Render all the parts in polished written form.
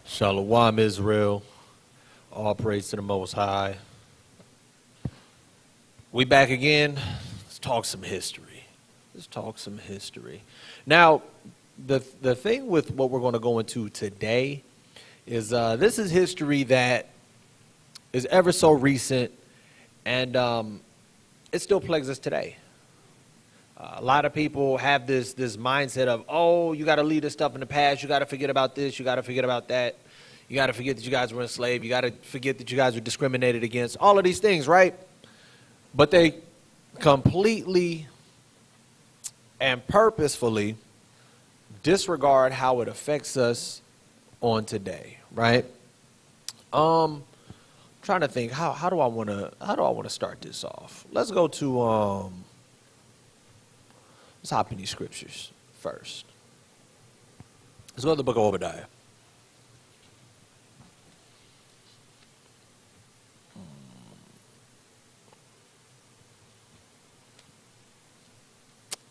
Shalom Israel, all praise to the Most High. We back again. Let's talk some history. Now, the thing with what we're going to go into today is this is history that is ever so recent, and it still plagues us today. A lot of people have this mindset of, oh, you got to leave this stuff in the past. You got to forget about this. You got to forget about that. You got to forget that you guys were enslaved. You got to forget that you guys were discriminated against. All of these things, right? But they completely and purposefully disregard how it affects us on today, right? Trying to think how do I want to start this off? Let's go to let's hop in these scriptures first. Let's go to the book of Obadiah.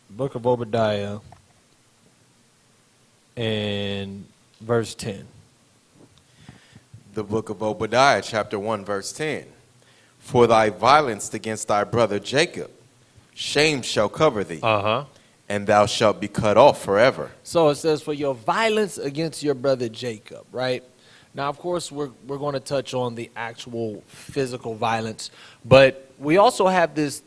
Book of Obadiah and verse 10. The book of Obadiah, chapter 1, verse 10. For thy violence against thy brother Jacob, shame shall cover thee. And thou shalt be cut off forever. So it says, for your violence against your brother Jacob, right? Now, of course, we're going to touch on the actual physical violence, but we also have this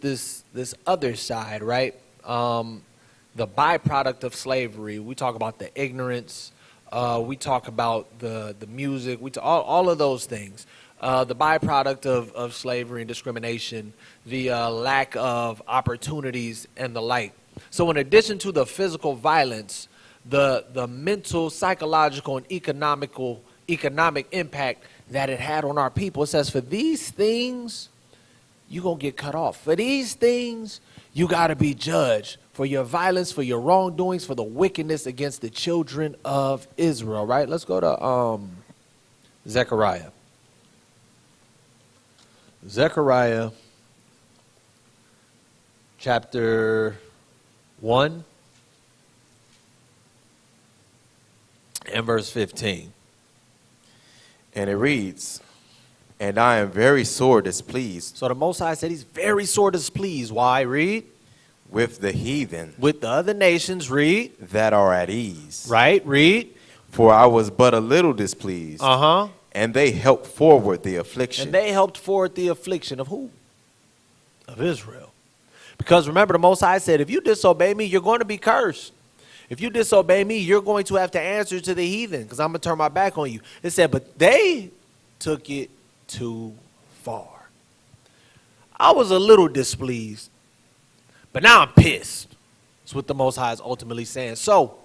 other side, right? The byproduct of slavery. We talk about the ignorance. We talk about the music. All of those things. The byproduct of slavery and discrimination, the lack of opportunities and the like. So in addition to the physical violence, the mental, psychological, and economic impact that it had on our people, it says, for these things, you're going to get cut off. For these things, you got to be judged for your violence, for your wrongdoings, for the wickedness against the children of Israel, right? Let's go to Zechariah. Zechariah chapter 1 and verse 15. And it reads, and I am very sore displeased. So the Most High said he's very sore displeased. Why? Read. With the heathen. With the other nations. Read. That are at ease. Right. Read. For I was but a little displeased. And they helped forward the affliction. And they helped forward the affliction of who? Of Israel. Because remember, the Most High said, if you disobey me, you're going to be cursed. If you disobey me, you're going to have to answer to the heathen, because I'm going to turn my back on you. It said, but they took it too far. I was a little displeased, but now I'm pissed. That's what the Most High is ultimately saying. So,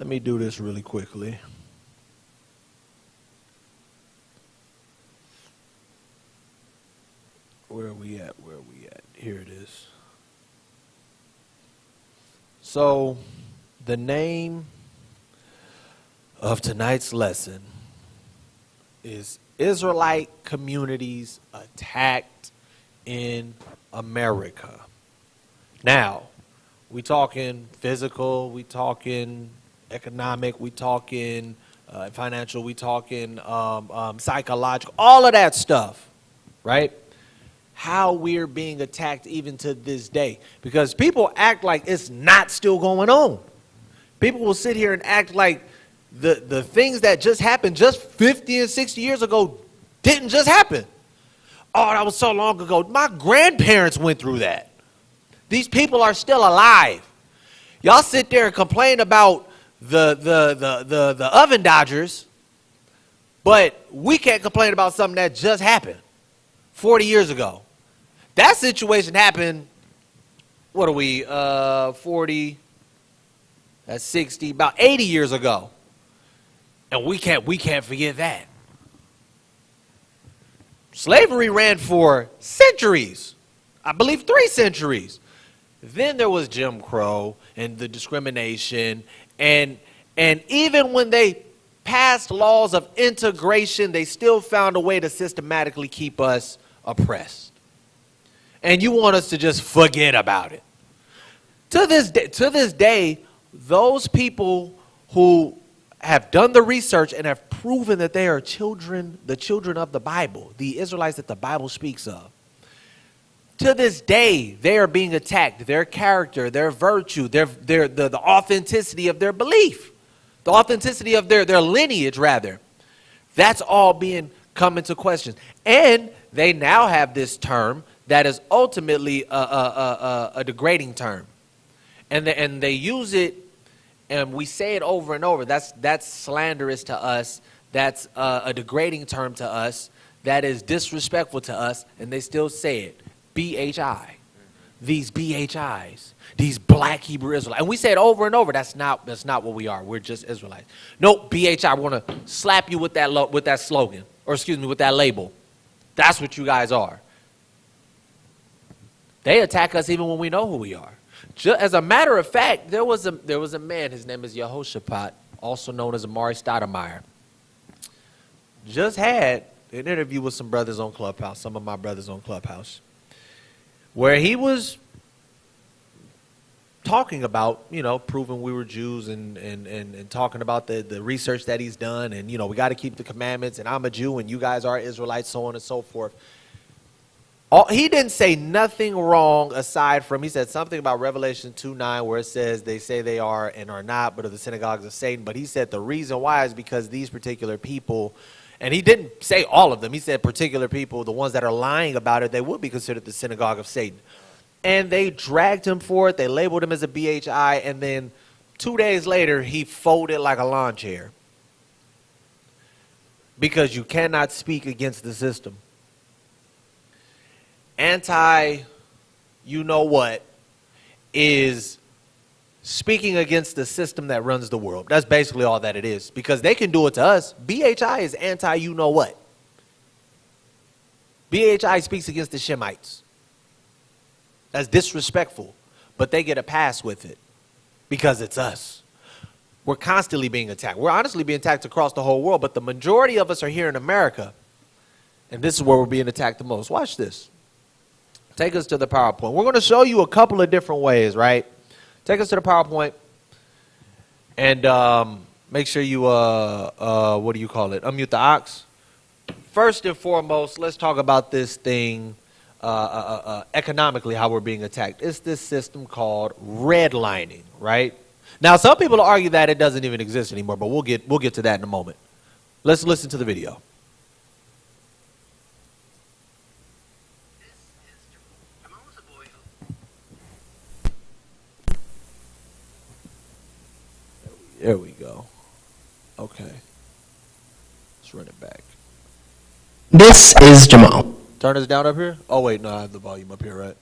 let me do this really quickly. Where are we at? Here it is. So, the name of tonight's lesson is Israelite communities attacked in America. Now, we talking physical, we talking economic, we talking financial, we talking psychological, all of that stuff, right? How we're being attacked even to this day. Because people act like it's not still going on. People will sit here and act like the things that just happened just 50 and 60 years ago didn't just happen. Oh, that was so long ago. My grandparents went through that. These people are still alive. Y'all sit there and complain about the oven dodgers, But we can't complain about something that just happened 40 years ago. That situation happened, what are we, 40, that's 60, about 80 years ago. And we can't forget that. Slavery ran for centuries. I believe 3 centuries. Then there was Jim Crow and the discrimination. And even when they passed laws of integration, they still found a way to systematically keep us oppressed. And you want us to just forget about it. To this day, those people who have done the research and have proven that they are the children of the Bible, the Israelites that the Bible speaks of, to this day, they are being attacked. Their character, their virtue, the authenticity of their belief, the authenticity of their lineage, rather. That's all being come into question. And they now have this term that is ultimately a degrading term. And they use it, and we say it over and over. That's slanderous to us. That's a degrading term to us. That is disrespectful to us, and they still say it. BHI. These BHIs. These black Hebrew Israelites. And we say it over and over. That's not what we are. We're just Israelites. Nope, BHI. We're going to slap you with that slogan. Or excuse me, with that label. That's what you guys are. They attack us even when we know who we are. As a matter of fact, there was a man, his name is Yehoshaphat, also known as Amari Stoudemire. Just had an interview with some brothers on Clubhouse, some of my brothers on Clubhouse, where he was talking about, proving we were Jews and talking about the research that he's done, and, we got to keep the commandments, and I'm a Jew, and you guys are Israelites, so on and so forth. He didn't say nothing wrong aside from, he said something about Revelation 2:9 where it says they say they are and are not, but are the synagogues of Satan. But he said the reason why is because these particular people, and he didn't say all of them, he said particular people, the ones that are lying about it, they would be considered the synagogue of Satan. And they dragged him for it. They labeled him as a BHI. And then 2 days later, he folded like a lawn chair. Because you cannot speak against the system. Anti-you-know-what is speaking against the system that runs the world. That's basically all that it is. Because they can do it to us. BHI is anti-you-know-what. BHI speaks against the Shemites. That's disrespectful. But they get a pass with it. Because it's us. We're constantly being attacked. We're honestly being attacked across the whole world. But the majority of us are here in America. And this is where we're being attacked the most. Watch this. Take us to the PowerPoint. We're going to show you a couple of different ways, right? Take us to the PowerPoint. And make sure you, what do you call it? Unmute the aux. First and foremost, let's talk about this thing economically, how we're being attacked. It's this system called redlining, right? Now, some people argue that it doesn't even exist anymore, but we'll get to that in a moment. Let's listen to the video. There we go. Okay. Let's run it back. This is Jamal. Turn us down up here? Oh, wait, no, I have the volume up here, right?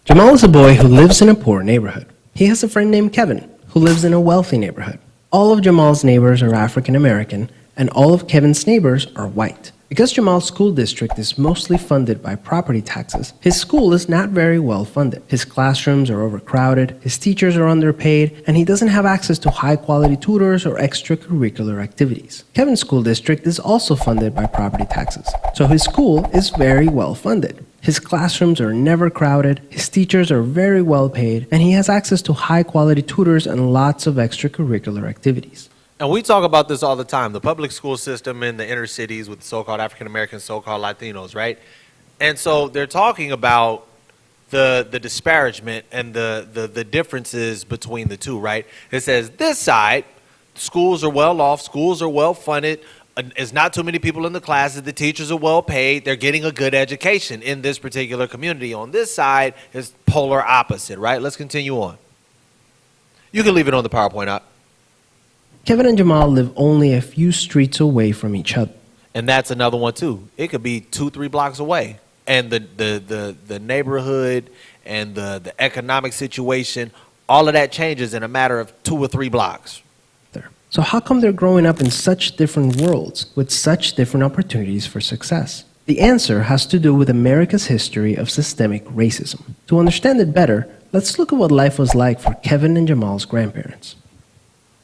Jamal is a boy who lives in a poor neighborhood. He has a friend named Kevin, who lives in a wealthy neighborhood. All of Jamal's neighbors are African American, and all of Kevin's neighbors are white. Because Jamal's school district is mostly funded by property taxes, his school is not very well funded. His classrooms are overcrowded, his teachers are underpaid, and he doesn't have access to high-quality tutors or extracurricular activities. Kevin's school district is also funded by property taxes, so his school is very well funded. His classrooms are never crowded, his teachers are very well paid, and he has access to high-quality tutors and lots of extracurricular activities. And we talk about this all the time, the public school system in the inner cities with so-called African-Americans, so-called Latinos, right? And so they're talking about the disparagement and the differences between the two, right? It says this side, schools are well off, schools are well funded, there's not too many people in the classes, the teachers are well paid, they're getting a good education in this particular community. On this side is polar opposite, right? Let's continue on. You can leave it on the PowerPoint up. Kevin and Jamal live only a few streets away from each other. And that's another one too. It could be 2-3 blocks away. And the neighborhood and the economic situation, all of that changes in a matter of 2 or 3 blocks. So how come they're growing up in such different worlds with such different opportunities for success? The answer has to do with America's history of systemic racism. To understand it better, let's look at what life was like for Kevin and Jamal's grandparents.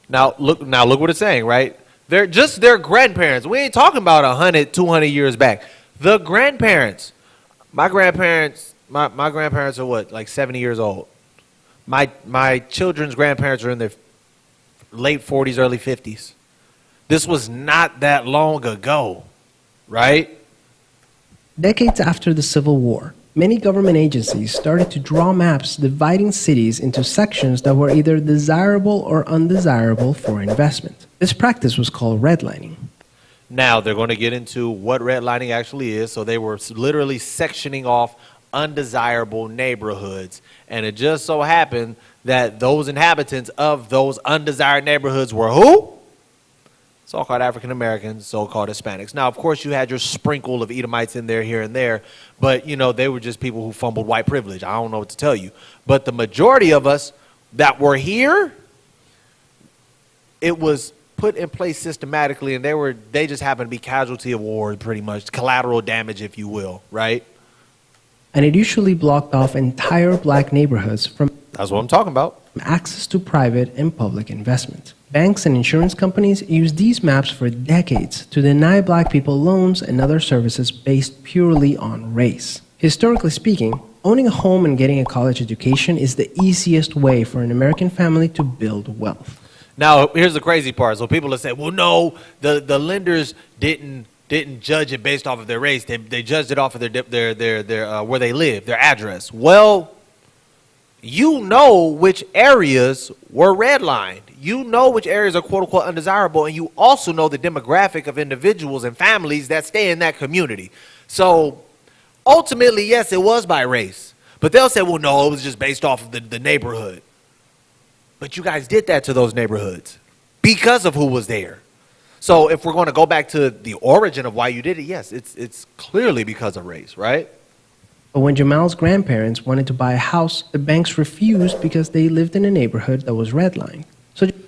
Now look what it's saying, right? They're just their grandparents. We ain't talking about 100, 200 years back. The grandparents. My grandparents are what, like 70 years old. My children's grandparents are in their late 40s, early 50s. This was not that long ago, right? Decades after the Civil War, many government agencies started to draw maps dividing cities into sections that were either desirable or undesirable for investment. This practice was called redlining. Now they're going to get into what redlining actually is. So they were literally sectioning off undesirable neighborhoods. And it just so happened that those inhabitants of those undesired neighborhoods were who? So-called African Americans, so-called Hispanics. Now, of course, you had your sprinkle of Edomites in there, here and there, but, you know, they were just people who fumbled white privilege. I don't know what to tell you. But the majority of us that were here, it was put in place systematically, and they just happened to be casualty of war, pretty much, collateral damage, if you will, right? And it usually blocked off entire black neighborhoods from That's what I'm talking about. access to private and public investment. Banks and insurance companies used these maps for decades to deny black people loans and other services based purely on race. Historically speaking, owning a home and getting a college education is the easiest way for an American family to build wealth. Now, here's the crazy part. So people will say, well, no, the lenders didn't judge it based off of their race. They judged it off of their where they live, their address. Well, you know which areas were redlined. You know which areas are quote-unquote undesirable, and you also know the demographic of individuals and families that stay in that community. So ultimately, yes, it was by race. But they'll say, well, no, it was just based off of the neighborhood. But you guys did that to those neighborhoods because of who was there. So if we're going to go back to the origin of why you did it, yes, it's clearly because of race, right? But when Jamal's grandparents wanted to buy a house, the banks refused because they lived in a neighborhood that was redlined.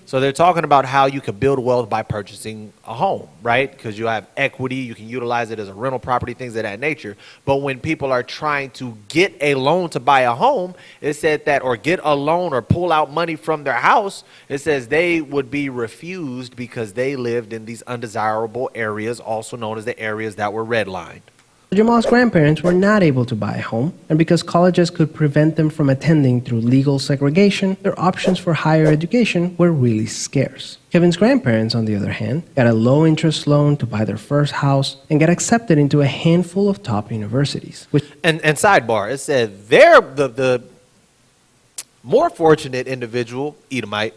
So they're talking about how you could build wealth by purchasing a home, right? Because you have equity, you can utilize it as a rental property, things of that nature. But when people are trying to get a loan to buy a home, it said that, or get a loan or pull out money from their house, it says they would be refused because they lived in these undesirable areas, also known as the areas that were redlined. Jamal's grandparents were not able to buy a home, and because colleges could prevent them from attending through legal segregation, their options for higher education were really scarce. Kevin's grandparents, on the other hand, got a low-interest loan to buy their first house and got accepted into a handful of top universities. And sidebar, it said they're the more fortunate individual, Edomite,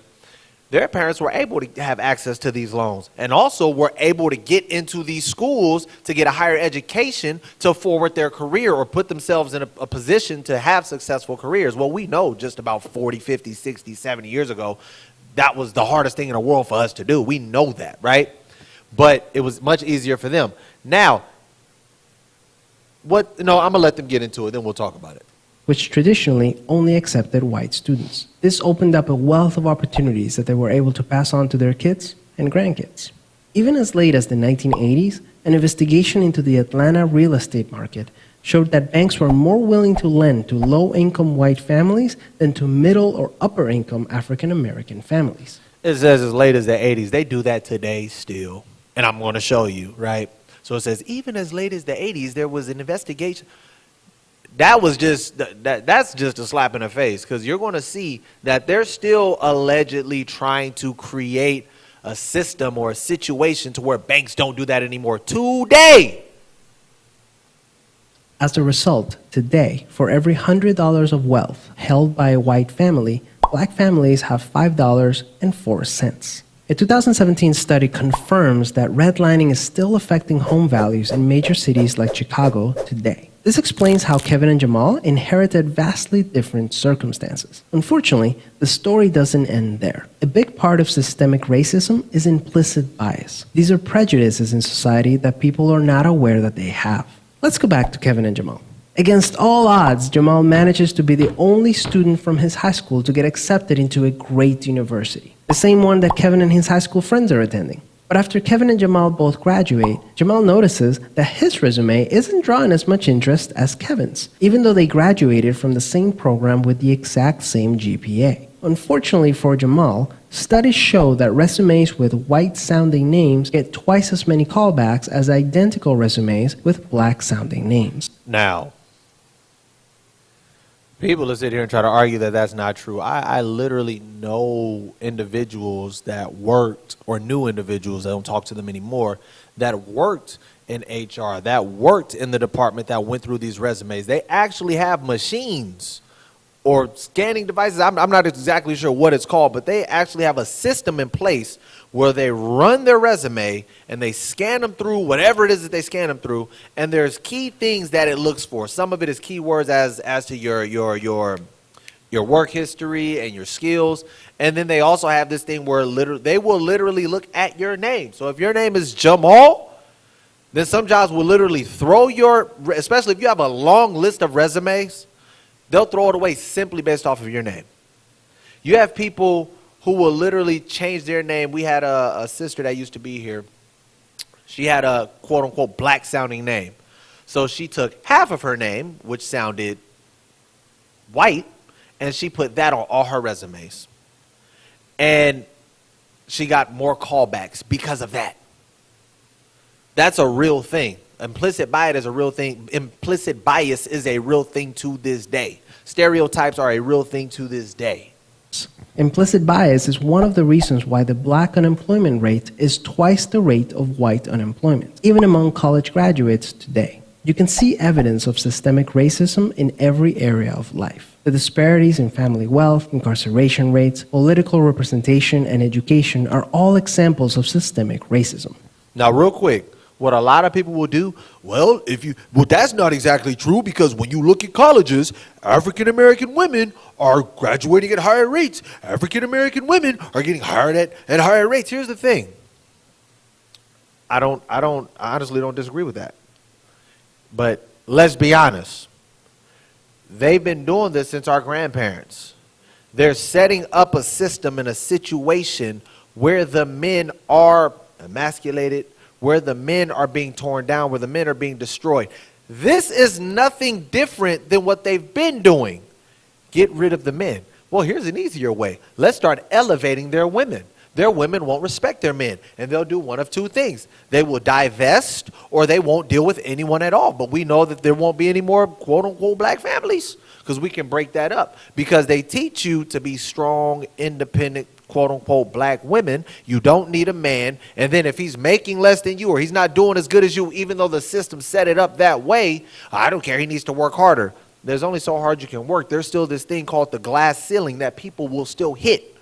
their parents were able to have access to these loans and also were able to get into these schools to get a higher education to forward their career or put themselves in a position to have successful careers. Well, we know just about 40, 50, 60, 70 years ago, that was the hardest thing in the world for us to do. We know that, right? But it was much easier for them. Now, I'm going to let them get into it, then we'll talk about it. Which traditionally only accepted white students. This opened up a wealth of opportunities that they were able to pass on to their kids and grandkids. Even as late as the 1980s, an investigation into the Atlanta real estate market showed that banks were more willing to lend to low-income white families than to middle or upper-income African-American families. It says as late as the 80s. They do that today still, and I'm going to show you, right? So it says even as late as the 80s, there was an investigation. That's just a slap in the face, because you're going to see that they're still allegedly trying to create a system or a situation to where banks don't do that anymore today. As a result, today, for every $100 of wealth held by a white family, black families have $5.04. A 2017 study confirms that redlining is still affecting home values in major cities like Chicago today. This explains how Kevin and Jamal inherited vastly different circumstances. Unfortunately, the story doesn't end there. A big part of systemic racism is implicit bias. These are prejudices in society that people are not aware that they have. Let's go back to Kevin and Jamal. Against all odds, Jamal manages to be the only student from his high school to get accepted into a great university, the same one that Kevin and his high school friends are attending. But after Kevin and Jamal both graduate, Jamal notices that his resume isn't drawing as much interest as Kevin's, even though they graduated from the same program with the exact same GPA. Unfortunately for Jamal, studies show that resumes with white-sounding names get twice as many callbacks as identical resumes with black-sounding names. Now, people will sit here and try to argue that that's not true. I literally know individuals that worked, or new individuals, I don't talk to them anymore, that worked in HR, that worked in the department that went through these resumes. They actually have machines or scanning devices. I'm not exactly sure what it's called, but they actually have a system in place where they run their resume and they scan them through whatever it is that they scan them through, and there's key things that it looks for. Some of it is keywords as to your work history and your skills, and then they also have this thing where they will literally look at your name. So if your name is Jamal, then some jobs will literally throw especially if you have a long list of resumes, they'll throw it away simply based off of your name. You have people who will literally change their name. We had a sister that used to be here. She had a quote-unquote black-sounding name. So she took half of her name, which sounded white, and she put that on all her resumes. And she got more callbacks because of that. That's a real thing. Implicit bias is a real thing. Implicit bias is a real thing to this day. Stereotypes are a real thing to this day. Implicit bias is one of the reasons why the black unemployment rate is twice the rate of white unemployment, even among college graduates today. You can see evidence of systemic racism in every area of life. The disparities in family wealth, incarceration rates, political representation, and education are all examples of systemic racism. Now, real quick, what a lot of people will do, well, that's not exactly true, because when you look at colleges, African American women are graduating at higher rates. African American women are getting hired at higher rates. Here's the thing. I honestly don't disagree with that. But let's be honest. They've been doing this since our grandparents. They're setting up a system and a situation where the men are emasculated, where the men are being torn down, where the men are being destroyed. This is nothing different than what they've been doing. Get rid of the men. Well, here's an easier way. Let's start elevating their women. Their women won't respect their men, and they'll do one of two things. They will divest, or they won't deal with anyone at all. But we know that there won't be any more quote-unquote black families, because we can break that up. Because they teach you to be strong, independent, quote-unquote black women. You don't need a man. And then if he's making less than you, or he's not doing as good as you, even though the system set it up that way, I don't care, he needs to work harder. There's only so hard you can work. There's still this thing called the glass ceiling that people will still hit.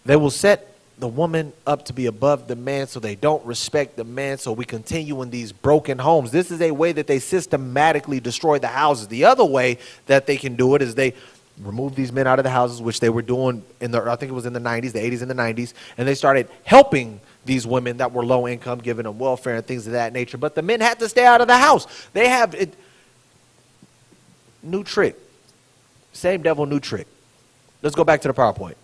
They will set the woman up to be above the man, so they don't respect the man, so we continue in these broken homes. This is a way that they systematically destroy the houses. The other way that they can do it is they remove these men out of the houses, which they were doing I think it was in the 90s, the 80s and the 90s, and they started helping these women that were low income, giving them welfare and things of that nature. But the men had to stay out of the house. They have it. New trick. Same devil, new trick. Let's go back to the PowerPoint.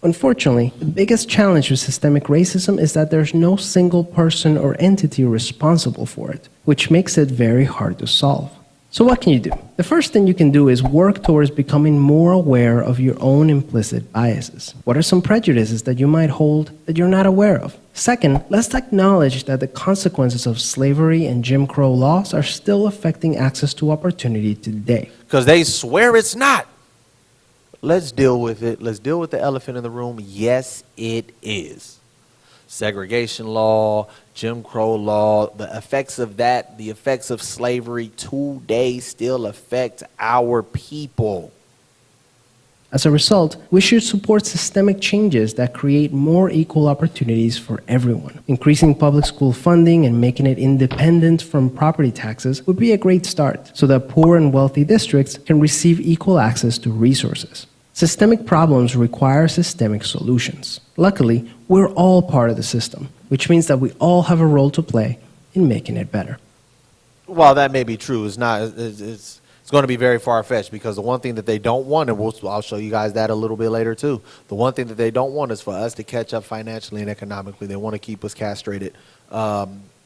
Unfortunately, the biggest challenge with systemic racism is that there's no single person or entity responsible for it, which makes it very hard to solve. So what can you do? The first thing you can do is work towards becoming more aware of your own implicit biases. What are some prejudices that you might hold that you're not aware of? Second, let's acknowledge that the consequences of slavery and Jim Crow laws are still affecting access to opportunity today. Because they swear it's not. Let's deal with it. Let's deal with the elephant in the room. Yes, it is. Segregation law, Jim Crow law, the effects of that, the effects of slavery today still affect our people. As a result, we should support systemic changes that create more equal opportunities for everyone. Increasing public school funding and making it independent from property taxes would be a great start so that poor and wealthy districts can receive equal access to resources. Systemic problems require systemic solutions. Luckily, we're all part of the system, which means that we all have a role to play in making it better. While that may be true, it's not. It's going to be very far-fetched, because the one thing that they don't want, and I'll show you guys that a little bit later too, the one thing that they don't want is for us to catch up financially and economically. They want to keep us castrated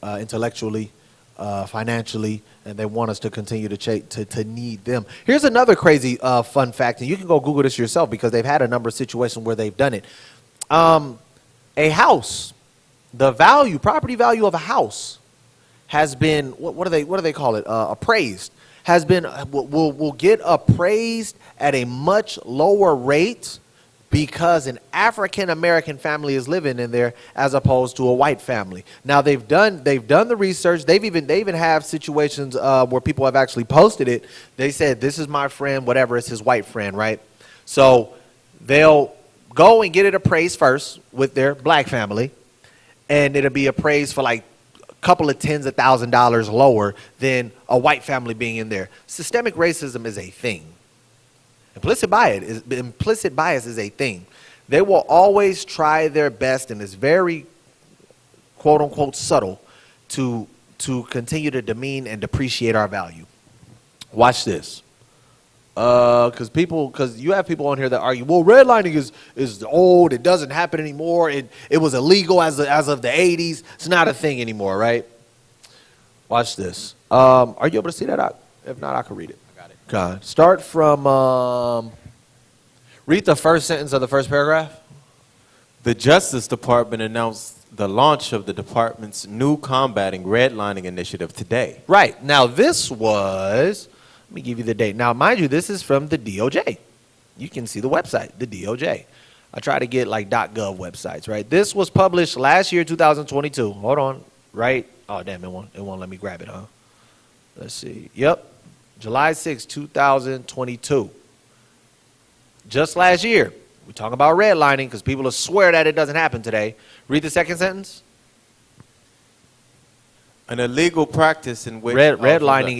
intellectually, financially, and they want us to continue to need them. Here's another crazy fun fact, and you can go Google this yourself because they've had a number of situations where they've done it. A house, the property value of a house has been, what do they call it, appraised. Will get appraised at a much lower rate because an African American family is living in there as opposed to a white family. Now they've done the research. They even have situations where people have actually posted it. They said, this is my friend, whatever, it's his white friend, right? So they'll go and get it appraised first with their black family, and it'll be appraised for like couple of tens of $1,000s lower than a white family being in there. Systemic racism is a thing. Implicit bias is a thing. They will always try their best, and it's very quote unquote subtle, to continue to demean and depreciate our value. Watch this. Because you have people on here that argue, well, redlining is old, it doesn't happen anymore, it was illegal as of the 80s, it's not a thing anymore, right? Watch this. Are you able to see that? If not, I can read it. I got it. God. Start from, read the first sentence of the first paragraph. The Justice Department announced the launch of the department's new combating redlining initiative today. Right. Now, this was... Let me give you the date. Now, mind you, this is from the DOJ. You can see the website, the DOJ. I try to get like .gov websites, right? This was published last year, 2022. Hold on, right? Oh, damn, it won't let me grab it, huh? Let's see. Yep, July 6, 2022. Just last year. We're talking about redlining because people will swear that it doesn't happen today. Read the second sentence. An illegal practice in which redlining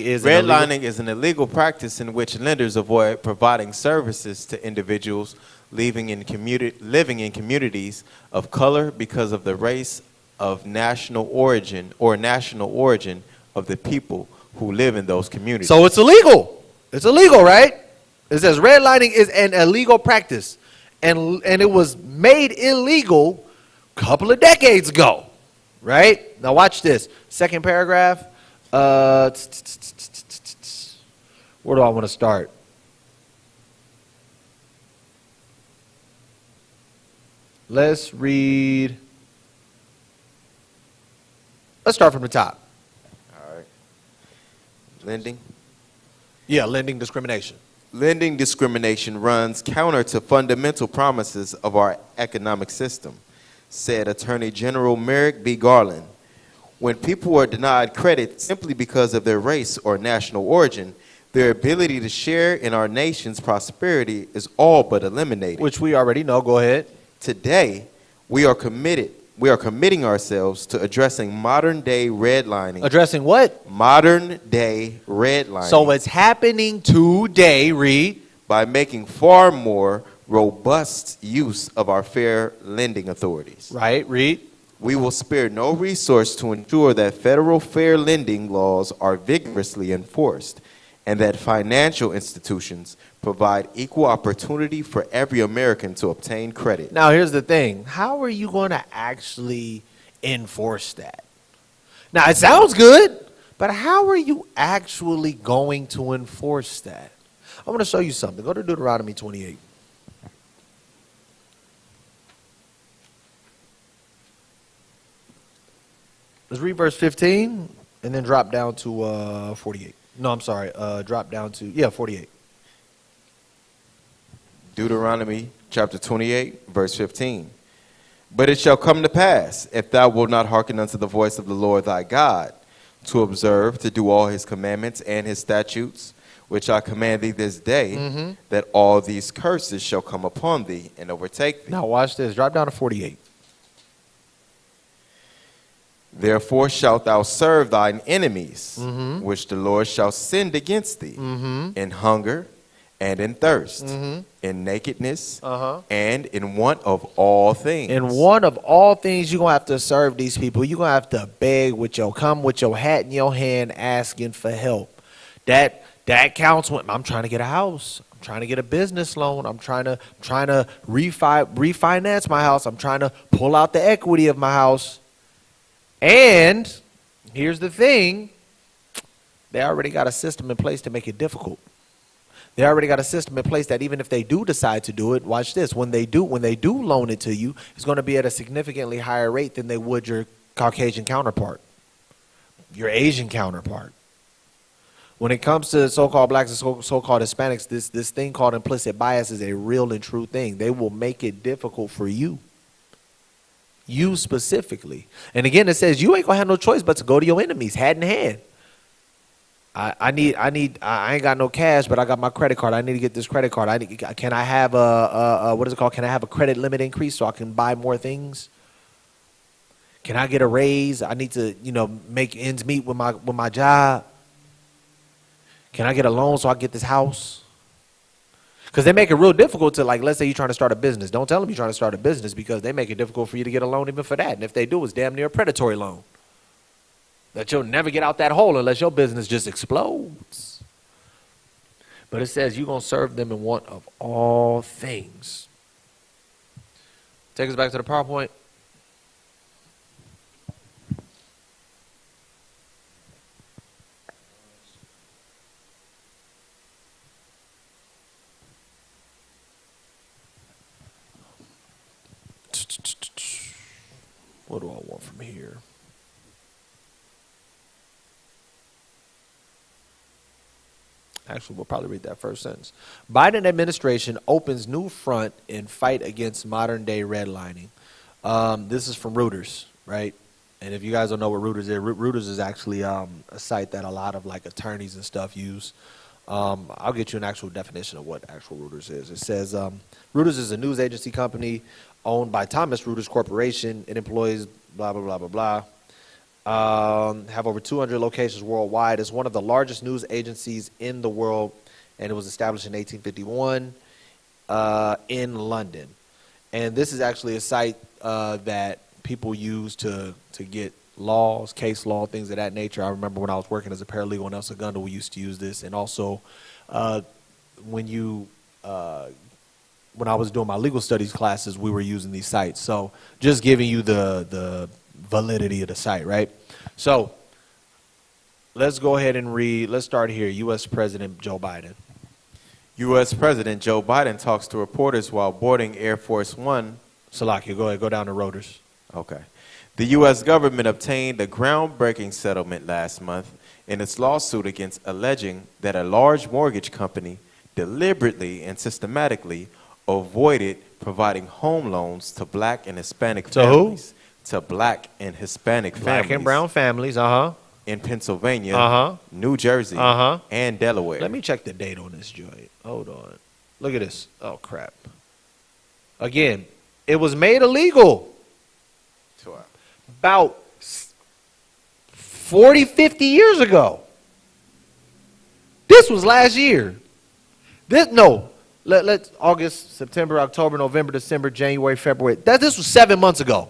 is an illegal practice in which lenders avoid providing services to individuals living in communities of color because of the race of national origin of the people who live in those communities. So it's illegal. It's illegal, right? It says redlining is an illegal practice, and it was made illegal a couple of decades ago. Right? Now watch this. Second paragraph. Where do I want to start? Let's read. Let's start from the top. All right. Lending. Yeah, lending discrimination. Lending discrimination runs counter to fundamental promises of our economic system, said Attorney General Merrick B. Garland. When people are denied credit simply because of their race or national origin, their ability to share in our nation's prosperity is all but eliminated. Which we already know. Go ahead. Today, we are committing ourselves to addressing modern-day redlining. Addressing what? Modern-day redlining. So it's happening today, read. By making far more robust use of our fair lending authorities. Right, read. We will spare no resource to ensure that federal fair lending laws are vigorously enforced and that financial institutions provide equal opportunity for every American to obtain credit. Now, here's the thing. How are you going to actually enforce that? Now, it sounds good, but how are you actually going to enforce that? I'm going to show you something. Go to Deuteronomy 28. Let's read verse 15 and then drop down to 48. No, I'm sorry. Drop down to, 48. Deuteronomy chapter 28, verse 15. But it shall come to pass, if thou wilt not hearken unto the voice of the Lord thy God, to observe, to do all his commandments and his statutes, which I command thee this day, that all these curses shall come upon thee and overtake thee. Now watch this. Drop down to 48. Therefore shalt thou serve thine enemies, which the Lord shall send against thee, in hunger and in thirst, in nakedness and in want of all things. In want of all things, you're going to have to serve these people. You're going to have to beg come with your hat in your hand asking for help. That counts when I'm trying to get a house. I'm trying to get a business loan. I'm trying to refinance my house. I'm trying to pull out the equity of my house. And here's the thing. They already got a system in place to make it difficult. They already got a system in place that even if they do decide to do it, watch this, when they do loan it to you, it's going to be at a significantly higher rate than they would your Caucasian counterpart, your Asian counterpart. When it comes to so-called blacks and so-called Hispanics, this thing called implicit bias is a real and true thing. They will make it difficult for you. You specifically. And again, it says you ain't going to have no choice but to go to your enemies, hat in hand. I ain't got no cash, but I got my credit card. I need to get this credit card. Can I have what is it called? Can I have a credit limit increase so I can buy more things? Can I get a raise? I need to, make ends meet with my job. Can I get a loan so I can get this house? Because they make it real difficult to, let's say you're trying to start a business. Don't tell them you're trying to start a business because they make it difficult for you to get a loan even for that. And if they do, it's damn near a predatory loan. That you'll never get out that hole unless your business just explodes. But it says you're going to serve them in want of all things. Take us back to the PowerPoint. What do I want from here? Actually, we'll probably read that first sentence. Biden administration opens new front in fight against modern day redlining. This is from Reuters, right? And if you guys don't know what Reuters is, Reuters is actually a site that a lot of attorneys and stuff use. I'll get you an actual definition of what actual Reuters is. It says Reuters is a news agency company owned by Thomas Reuters Corporation. It employs blah, blah, blah, blah, blah. Have over 200 locations worldwide. It's one of the largest news agencies in the world, and it was established in 1851 in London. And this is actually a site that people use to get laws, case law, things of that nature. I remember when I was working as a paralegal in El Segundo, we used to use this. And also when I was doing my legal studies classes, we were using these sites. So just giving you the validity of the site, right? So let's go ahead and read. Let's start here. U.S. President Joe Biden. U.S. President Joe Biden talks to reporters while boarding Air Force One. Salakia, go ahead. Go down to Reuters. Okay. The U.S. government obtained a groundbreaking settlement last month in its lawsuit against alleging that a large mortgage company deliberately and systematically avoided providing home loans to black and Hispanic families. Who? To black and Hispanic families. Black and brown families, in Pennsylvania, New Jersey, and Delaware. Let me check the date on this joint. Hold on. Look at this. Oh, crap. Again, it was made illegal about 40, 50 years ago. This was last year. Let's August, September, October, November, December, January, February. This was 7 months ago.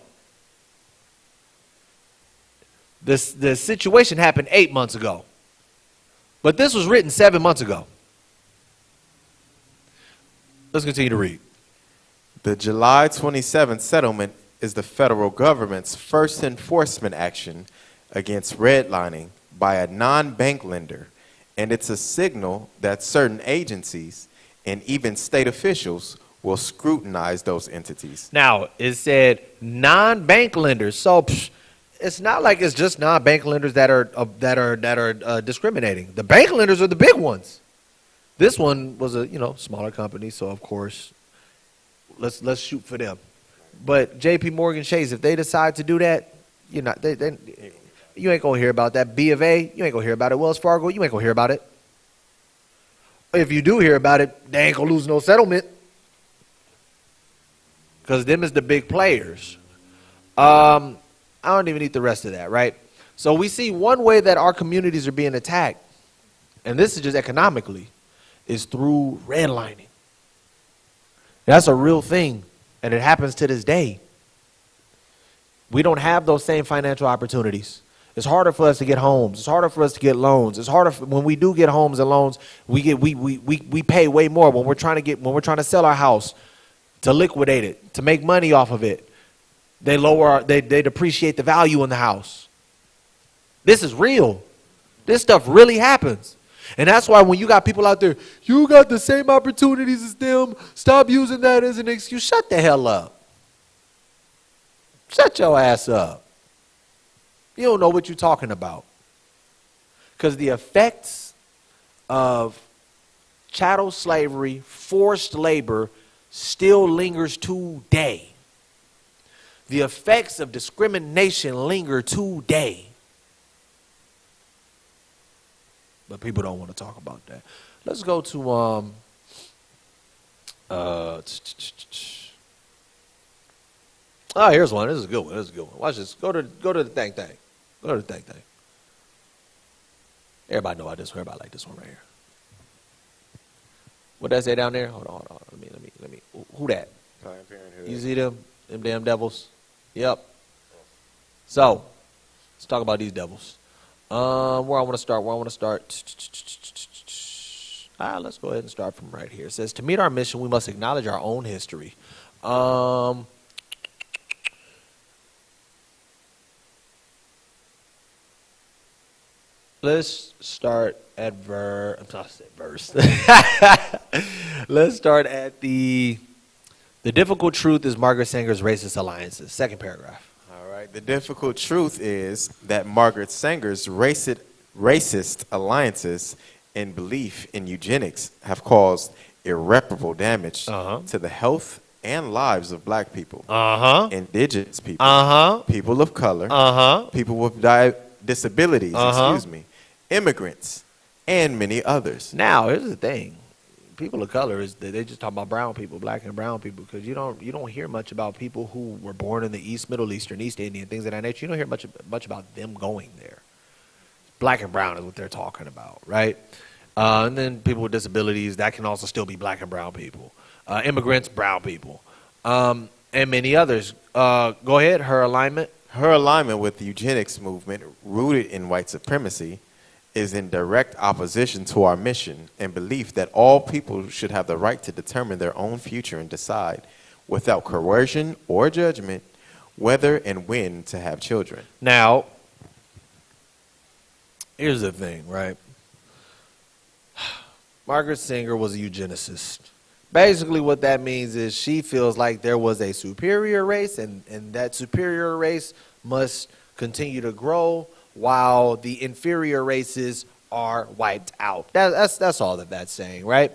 The situation happened 8 months ago. But this was written 7 months ago. Let's continue to read. The July 27th settlement is the federal government's first enforcement action against redlining by a non-bank lender, and it's a signal that certain agencies and even state officials will scrutinize those entities. Now, it said non-bank lenders, so it's not like it's just non-bank lenders that are discriminating. The bank lenders are the big ones. This one was a smaller company, so of course, let's shoot for them. But J.P. Morgan Chase, if they decide to do that, you ain't gonna hear about that. B of A, you ain't gonna hear about it. Wells Fargo, you ain't gonna hear about it. If you do hear about it, they ain't going to lose no settlement. Because them is the big players. I don't even need the rest of that, right? So we see one way that our communities are being attacked, and this is just economically, is through redlining. That's a real thing, and it happens to this day. We don't have those same financial opportunities. It's harder for us to get homes. It's harder for us to get loans. It's harder when we do get homes and loans. We pay way more when we're trying to sell our house, to liquidate it, to make money off of it. They depreciate the value in the house. This is real. This stuff really happens. And that's why when you got people out there, you got the same opportunities as them, stop using that as an excuse. Shut the hell up. Shut your ass up. You don't know what you're talking about. Because the effects of chattel slavery, forced labor, still lingers today. The effects of discrimination linger today. But people don't want to talk about that. Let's go to here's one. This is a good one. This is a good one. Watch this. Go to the thing. Go to the thing. Everybody know about this one. Everybody like this one right here. What that say down there? Hold on. Let me. Who that? Planned Parenthood. You see them damn devils? Yep. So, let's talk about these devils. Where I want to start. Let's go ahead and start from right here. It says, to meet our mission, we must acknowledge our own history. Let's start at verse. Let's start at the difficult truth is Margaret Sanger's racist alliances. Second paragraph. All right. The difficult truth is that Margaret Sanger's racist alliances and belief in eugenics have caused irreparable damage to the health and lives of black people, indigenous people, people of color, people with disabilities, immigrants, and many others. Now, here's the thing. People of color they just talk about brown people, black and brown people, because you don't hear much about people who were born in the East, Middle Eastern, East Indian, things of that nature. You don't hear much about them going there. Black and brown is what they're talking about, right? And then people with disabilities, that can also still be black and brown people. Immigrants, brown people, and many others. Go ahead. Her alignment with the eugenics movement, rooted in white supremacy, is in direct opposition to our mission and belief that all people should have the right to determine their own future and decide, without coercion or judgment, whether and when to have children. Now, here's the thing, right? Margaret Sanger was a eugenicist. Basically what that means is she feels like there was a superior race, and that superior race must continue to grow while the inferior races are wiped out. That's all that's saying, right?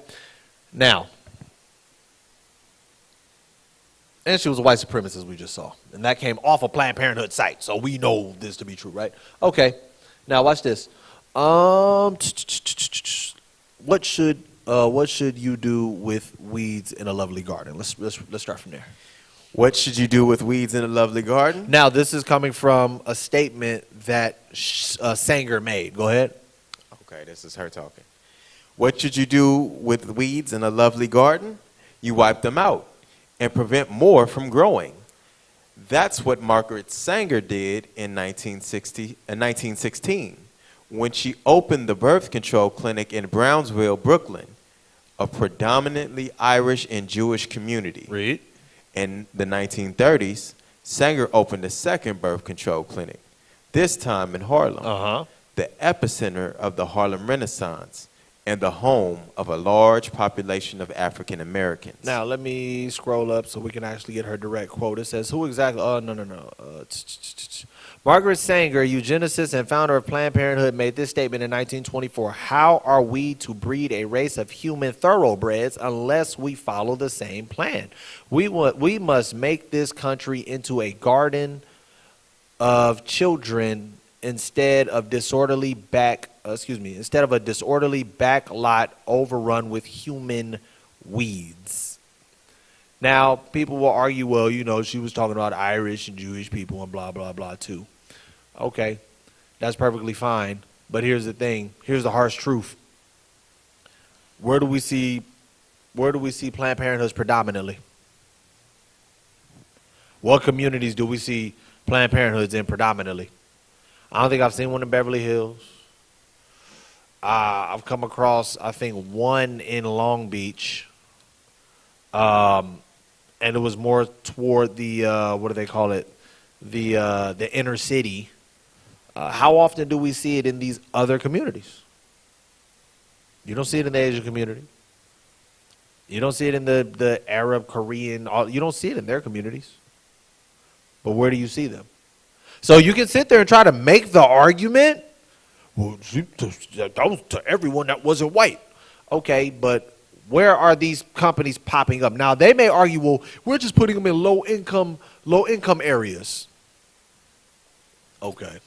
Now, and she was a white supremacist, we just saw. And that came off a Planned Parenthood site, so we know this to be true, right? Okay, now watch this. What should you do with weeds in a lovely garden? Let's start from there. What should you do with weeds in a lovely garden? Now, this is coming from a statement that Sanger made. Go ahead. Okay, this is her talking. What should you do with weeds in a lovely garden? You wipe them out and prevent more from growing. That's what Margaret Sanger did in 1916 when she opened the birth control clinic in Brownsville, Brooklyn, a predominantly Irish and Jewish community. Read. In the 1930s, Sanger opened a second birth control clinic, this time in Harlem, the epicenter of the Harlem Renaissance and the home of a large population of African Americans. Now, let me scroll up so we can actually get her direct quote. It says, who exactly? Oh, no. Margaret Sanger, eugenicist and founder of Planned Parenthood, made this statement in 1924. How are we to breed a race of human thoroughbreds unless we follow the same plan? We must make this country into a garden of children instead of a disorderly back lot overrun with human weeds. Now, people will argue, well, she was talking about Irish and Jewish people and blah, blah, blah, too. Okay, that's perfectly fine. But here's the thing. Here's the harsh truth. Where do we see Planned Parenthoods predominantly? What communities do we see Planned Parenthoods in predominantly? I don't think I've seen one in Beverly Hills. I've come across, I think, one in Long Beach. And it was more toward the, what do they call it? The inner city. How often do we see it in these other communities? You don't see it in the Asian community. You don't see it in the Arab, Korean. You don't see it in their communities. But where do you see them? So you can sit there and try to make the argument, well, that was to everyone that wasn't white. Okay, but where are these companies popping up? Now, they may argue, well, we're just putting them in low income areas. Okay.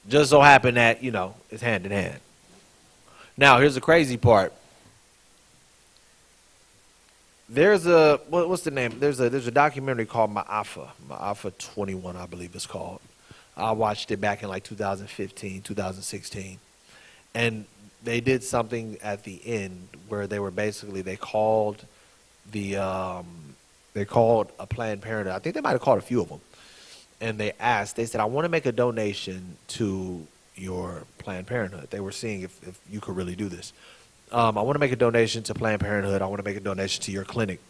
Just so happen that, it's hand in hand. Now, here's the crazy part. There's what's the name? There's a documentary called Ma'afa 21, I believe it's called. I watched it back in like 2015, 2016. And they did something at the end where they called a Planned Parenthood. I think they might have called a few of them. And they said, I want to make a donation to your Planned Parenthood. They were seeing if you could really do this. I want to make a donation to Planned Parenthood. I want to make a donation to your clinic.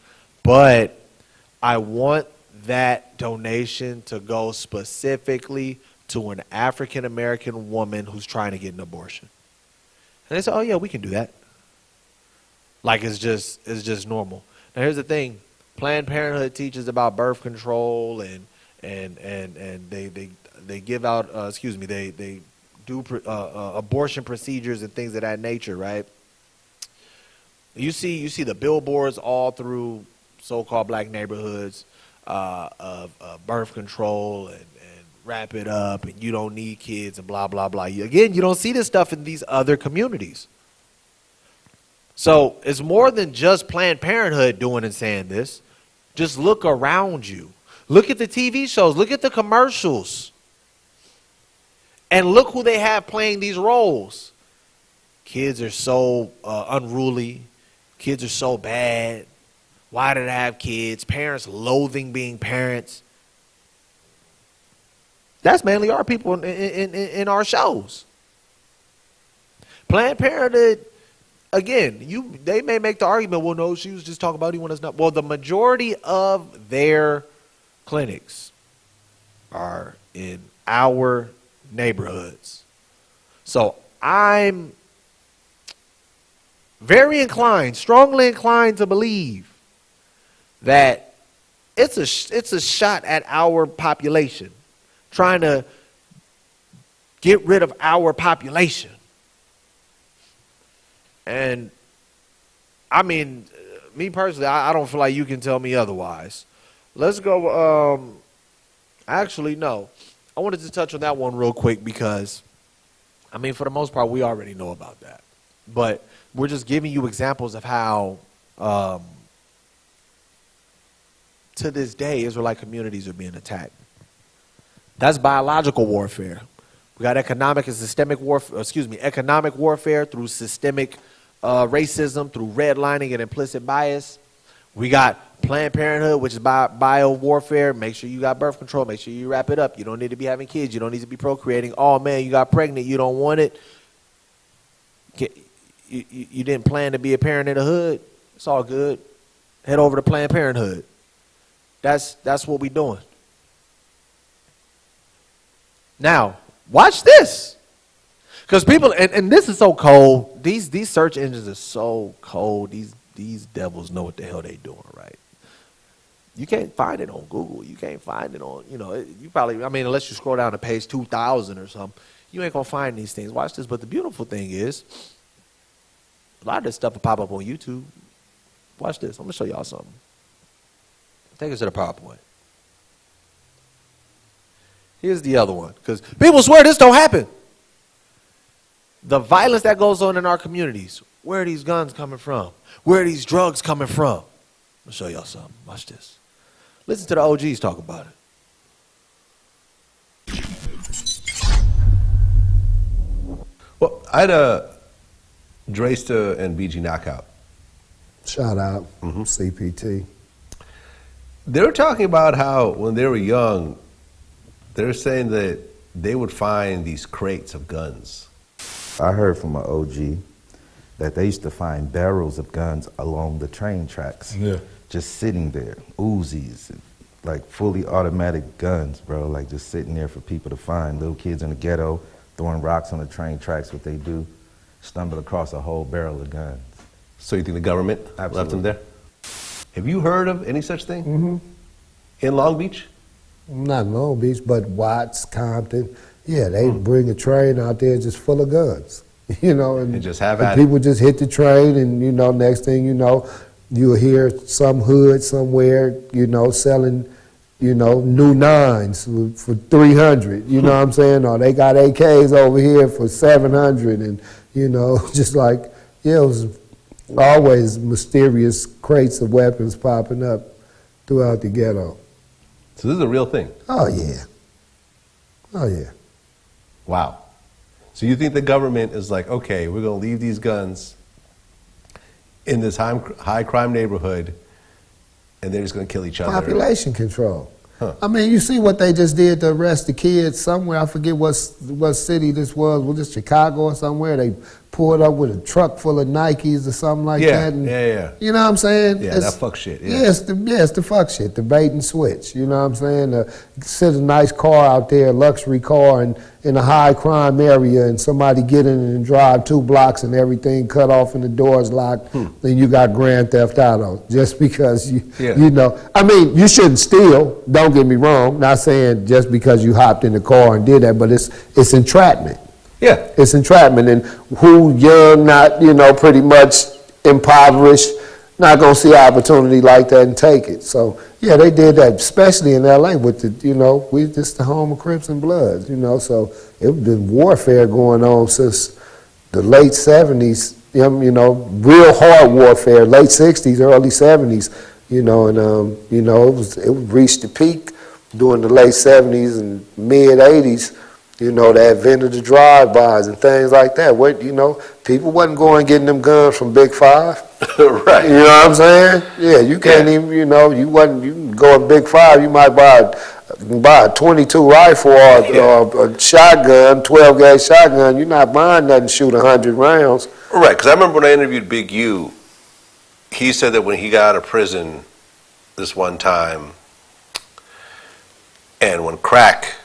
But I want that donation to go specifically to an African-American woman who's trying to get an abortion. And they said, oh, yeah, we can do that. Like it's just normal. Now, here's the thing. Planned Parenthood teaches about birth control and they give out, they do abortion procedures and things of that nature, right? You see the billboards all through so-called black neighborhoods of birth control and wrap it up and you don't need kids and blah, blah, blah. Again, you don't see this stuff in these other communities. So it's more than just Planned Parenthood doing and saying this. Just look around you. Look at the TV shows. Look at the commercials. And look who they have playing these roles. Kids are so unruly. Kids are so bad. Why did I have kids? Parents loathing being parents. That's mainly our people in our shows. Planned Parenthood, again, they may make the argument, well, no, she was just talking about anyone that's not. Well, the majority of their clinics are in our neighborhoods. So I'm very strongly inclined to believe that it's a shot at our population, trying to get rid of our population. And I mean, me personally, I don't feel like you can tell me otherwise. Let's go. Actually, no. I wanted to touch on that one real quick because, I mean, for the most part, we already know about that. But we're just giving you examples of how, to this day, Israelite communities are being attacked. That's biological warfare. We got economic warfare through systemic racism, through redlining and implicit bias. We got Planned Parenthood, which is bio warfare. Make sure you got birth control. Make sure you wrap it up. You don't need to be having kids. You don't need to be procreating. Oh, man, you got pregnant. You don't want it. You didn't plan to be a parent in the hood. It's all good. Head over to Planned Parenthood. That's what we doing. Now, watch this. Because people, and this is so cold. These search engines are so cold. These devils know what the hell they doing, right? You can't find it on Google. You can't find it on, you probably, I mean, unless you scroll down to page 2,000 or something, you ain't going to find these things. Watch this. But the beautiful thing is, a lot of this stuff will pop up on YouTube. Watch this. I'm going to show y'all something. Take us to the PowerPoint. Here's the other one, because people swear this don't happen. The violence that goes on in our communities. Where are these guns coming from? Where are these drugs coming from? I'll show y'all something. Watch this. Listen to the OGs talk about it. Well, I had a Dresta and BG knockout. Shout out, CPT. They were talking about how when they were young, they were saying that they would find these crates of guns. I heard from an OG that they used to find barrels of guns along the train tracks. Yeah. Just sitting there, Uzis, like fully automatic guns, bro, like just sitting there for people to find. Little kids in the ghetto throwing rocks on the train tracks, what they do, stumble across a whole barrel of guns. So you think the government left them there? Have you heard of any such thing in Long Beach? Not in Long Beach, but Watts, Compton. Yeah, they bring a train out there just full of guns, you know, And just have and at it. people just hit the train, and you know, next thing you know, you'll hear some hood somewhere, you know, selling, you know, new nines for 300. You know what I'm saying? Or they got AKs over here for 700, and you know, just like it was always mysterious crates of weapons popping up throughout the ghetto. So this is a real thing. Oh yeah. Oh yeah. Wow. So you think the government is like, okay, we're going to leave these guns in this high crime neighborhood, and they're just going to kill each other? Population control. Huh. I mean, you see what they just did to arrest the kids somewhere. I forget what city this was it Chicago or somewhere? They pulled up with a truck full of Nikes or something like that. And, yeah. You know what I'm saying? Yeah, that fuck shit. Yeah. Yeah, it's the fuck shit, the bait and switch. You know what I'm saying? Sit a nice car out there, luxury car, in a high crime area, and somebody get in and drive 2 blocks and everything cut off and the doors locked, then you got Grand Theft Auto just because you know. I mean, you shouldn't steal. Don't get me wrong. Not saying just because you hopped in the car and did that, but it's entrapment. Yeah. It's entrapment, and who young, not, you know, pretty much impoverished, not gonna see an opportunity like that and take it. So yeah, they did that, especially in LA with the, you know, we just the home of Crips and Bloods, you know. So it been warfare going on since the late '70s. You know, real hard warfare, late '60s, early '70s. You know, and you know, it reached the peak during the late '70s and mid '80s. You know, the advent of the drive-bys and things like that. What, you know, people wasn't going getting them guns from Big Five. Right. You know what I'm saying? Yeah, you can't even, you know, you can go in Big Five, you might buy a 22 rifle or a shotgun, 12-gauge shotgun. You're not buying nothing to shoot 100 rounds. Right, because I remember when I interviewed Big U, he said that when he got out of prison this one time, and when crack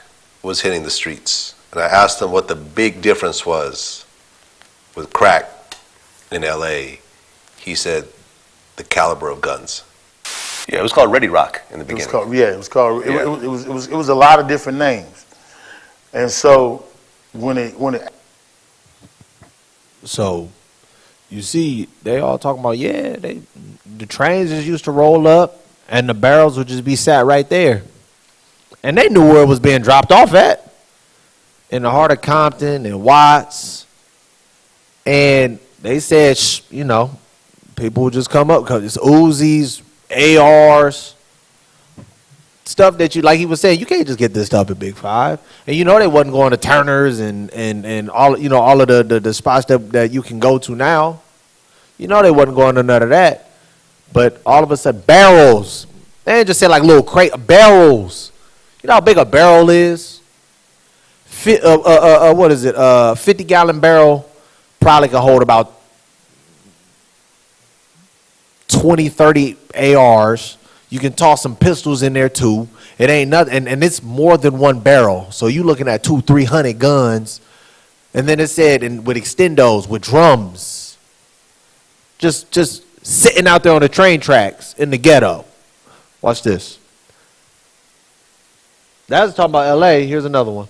was hitting the streets, and I asked him what the big difference was with crack in LA, he said the caliber of guns. Yeah, it was called Ready Rock in the beginning. It was a lot of different names, and so when it. So, you see, they all talking about, the trains just used to roll up, and the barrels would just be sat right there. And they knew where it was being dropped off at, in the heart of Compton and Watts. And they said, you know, people would just come up because it's Uzis, ARs, stuff that you, like he was saying, you can't just get this stuff at Big Five. And you know they wasn't going to Turner's and all, you know, all of the spots that you can go to now. You know they wasn't going to none of that. But all of a sudden, barrels. They didn't just say like little crate, barrels. You know how big a barrel is? What is it? 50-gallon barrel probably could hold about 20, 30 ARs. You can toss some pistols in there too. It ain't nothing, and it's more than one barrel. So you looking at 200-300 guns. And then it said, and with extendos, with drums, just sitting out there on the train tracks in the ghetto. Watch this. That was talking about L.A. Here's another one.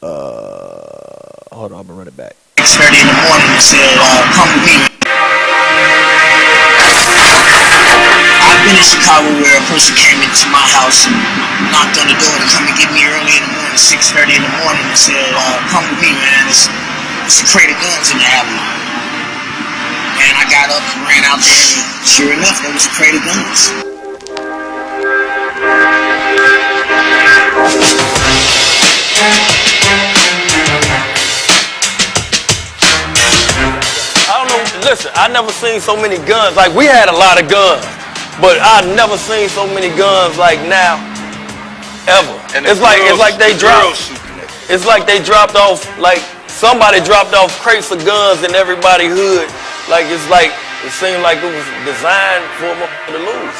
Hold on, I'm gonna run it back. 6:30 in the morning, he said, come with me. been in Chicago where a person came into my house and knocked on the door to come and get me early in the morning, 6:30 in the morning, and said, "Come with me, man. It's a crate of guns in the alley." And I got up and ran out there, and sure enough, there was a crate of guns. I don't know. Listen, I never seen so many guns. Like, we had a lot of guns, but I never seen so many guns like now, ever. And it's like they dropped. It's like they dropped off. Like somebody dropped off crates of guns in everybody's hood. Like it seemed like it was designed for them to lose.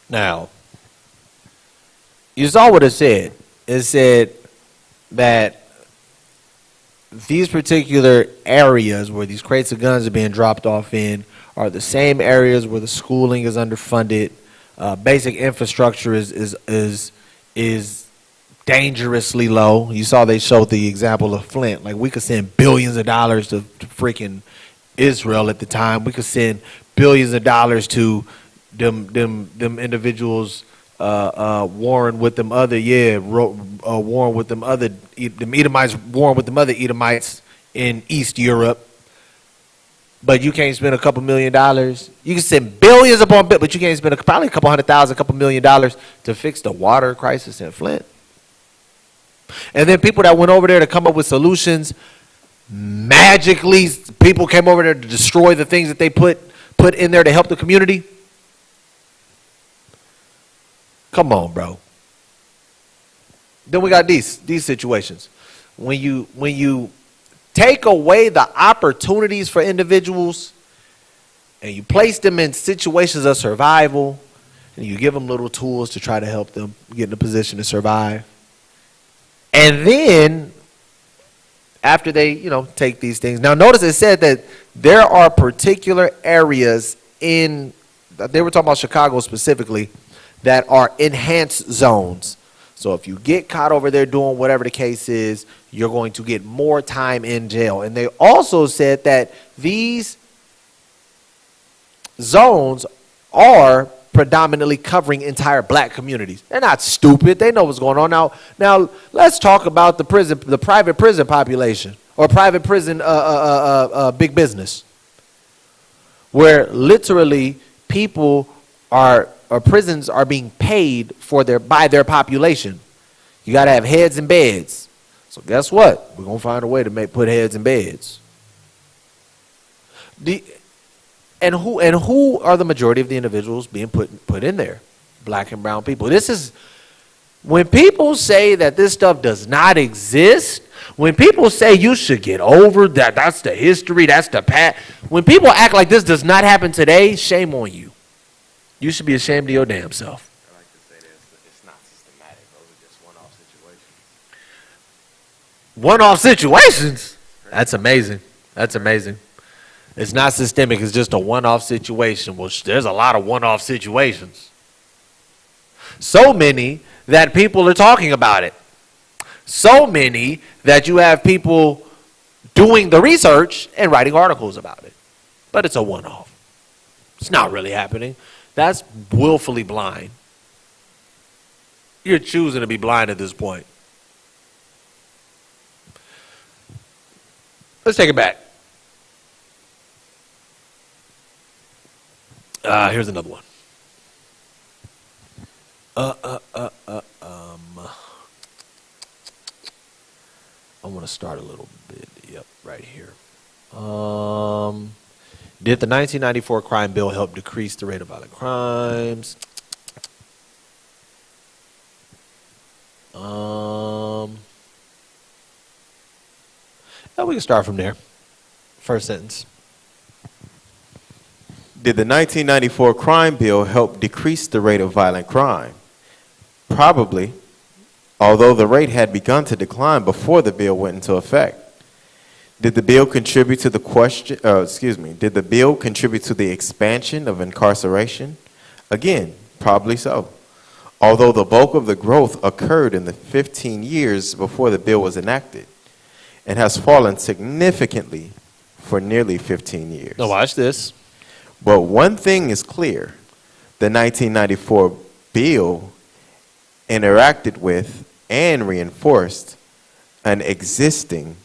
Now, you saw what it said. It said that these particular areas where these crates of guns are being dropped off in are the same areas where the schooling is underfunded, basic infrastructure is dangerously low. You saw they showed the example of Flint. Like, we could send billions of dollars to freaking Israel at the time. We could send billions of dollars to them individuals warring with them other warring with them other Edomites, warring with them other Edomites in East Europe. But you can't spend a couple $1 million. You can send billions upon billions, but you can't spend probably a couple $100,000, a couple $1 million to fix the water crisis in Flint. And then people that went over there to come up with solutions, magically people came over there to destroy the things that they put in there to help the community. Come on, bro. Then we got these situations. When you take away the opportunities for individuals and you place them in situations of survival and you give them little tools to try to help them get in a position to survive. And then after they, take these things. Now notice it said that there are particular areas they were talking about Chicago specifically, that are enhanced zones. So if you get caught over there doing whatever the case is, you're going to get more time in jail. And they also said that these zones are predominantly covering entire black communities. They're not stupid. They know what's going on. Now let's talk about the private prison population, or private prison big business, where literally people or prisons are being paid by their population. You got to have heads and beds. So guess what? We're going to find a way to put heads in beds. And who are the majority of the individuals being put in there? Black and brown people. This is when people say that this stuff does not exist. When people say you should get over that, that's the history, that's the past. When people act like this does not happen today, shame on you. You should be ashamed of your damn self. I like to say that it's not systematic. Those are just one-off situations. One-off situations? That's amazing. That's amazing. It's not systemic. It's just a one-off situation. Well, there's a lot of one-off situations. So many that people are talking about it. So many that you have people doing the research and writing articles about it. But it's a one-off. It's not really happening. That's willfully blind. You're choosing to be blind at this point. Let's take it back. Here's another one. I want to start a little bit. Yep, right here. Did the 1994 crime bill help decrease the rate of violent crimes? We can start from there. First sentence. Did the 1994 crime bill help decrease the rate of violent crime? Probably, although the rate had begun to decline before the bill went into effect. Did the bill contribute to the Did the bill contribute to the expansion of incarceration? Again, probably so. Although the bulk of the growth occurred in the 15 years before the bill was enacted, and has fallen significantly for nearly 15 years. Now watch this. But one thing is clear. The 1994 bill interacted with and reinforced an existing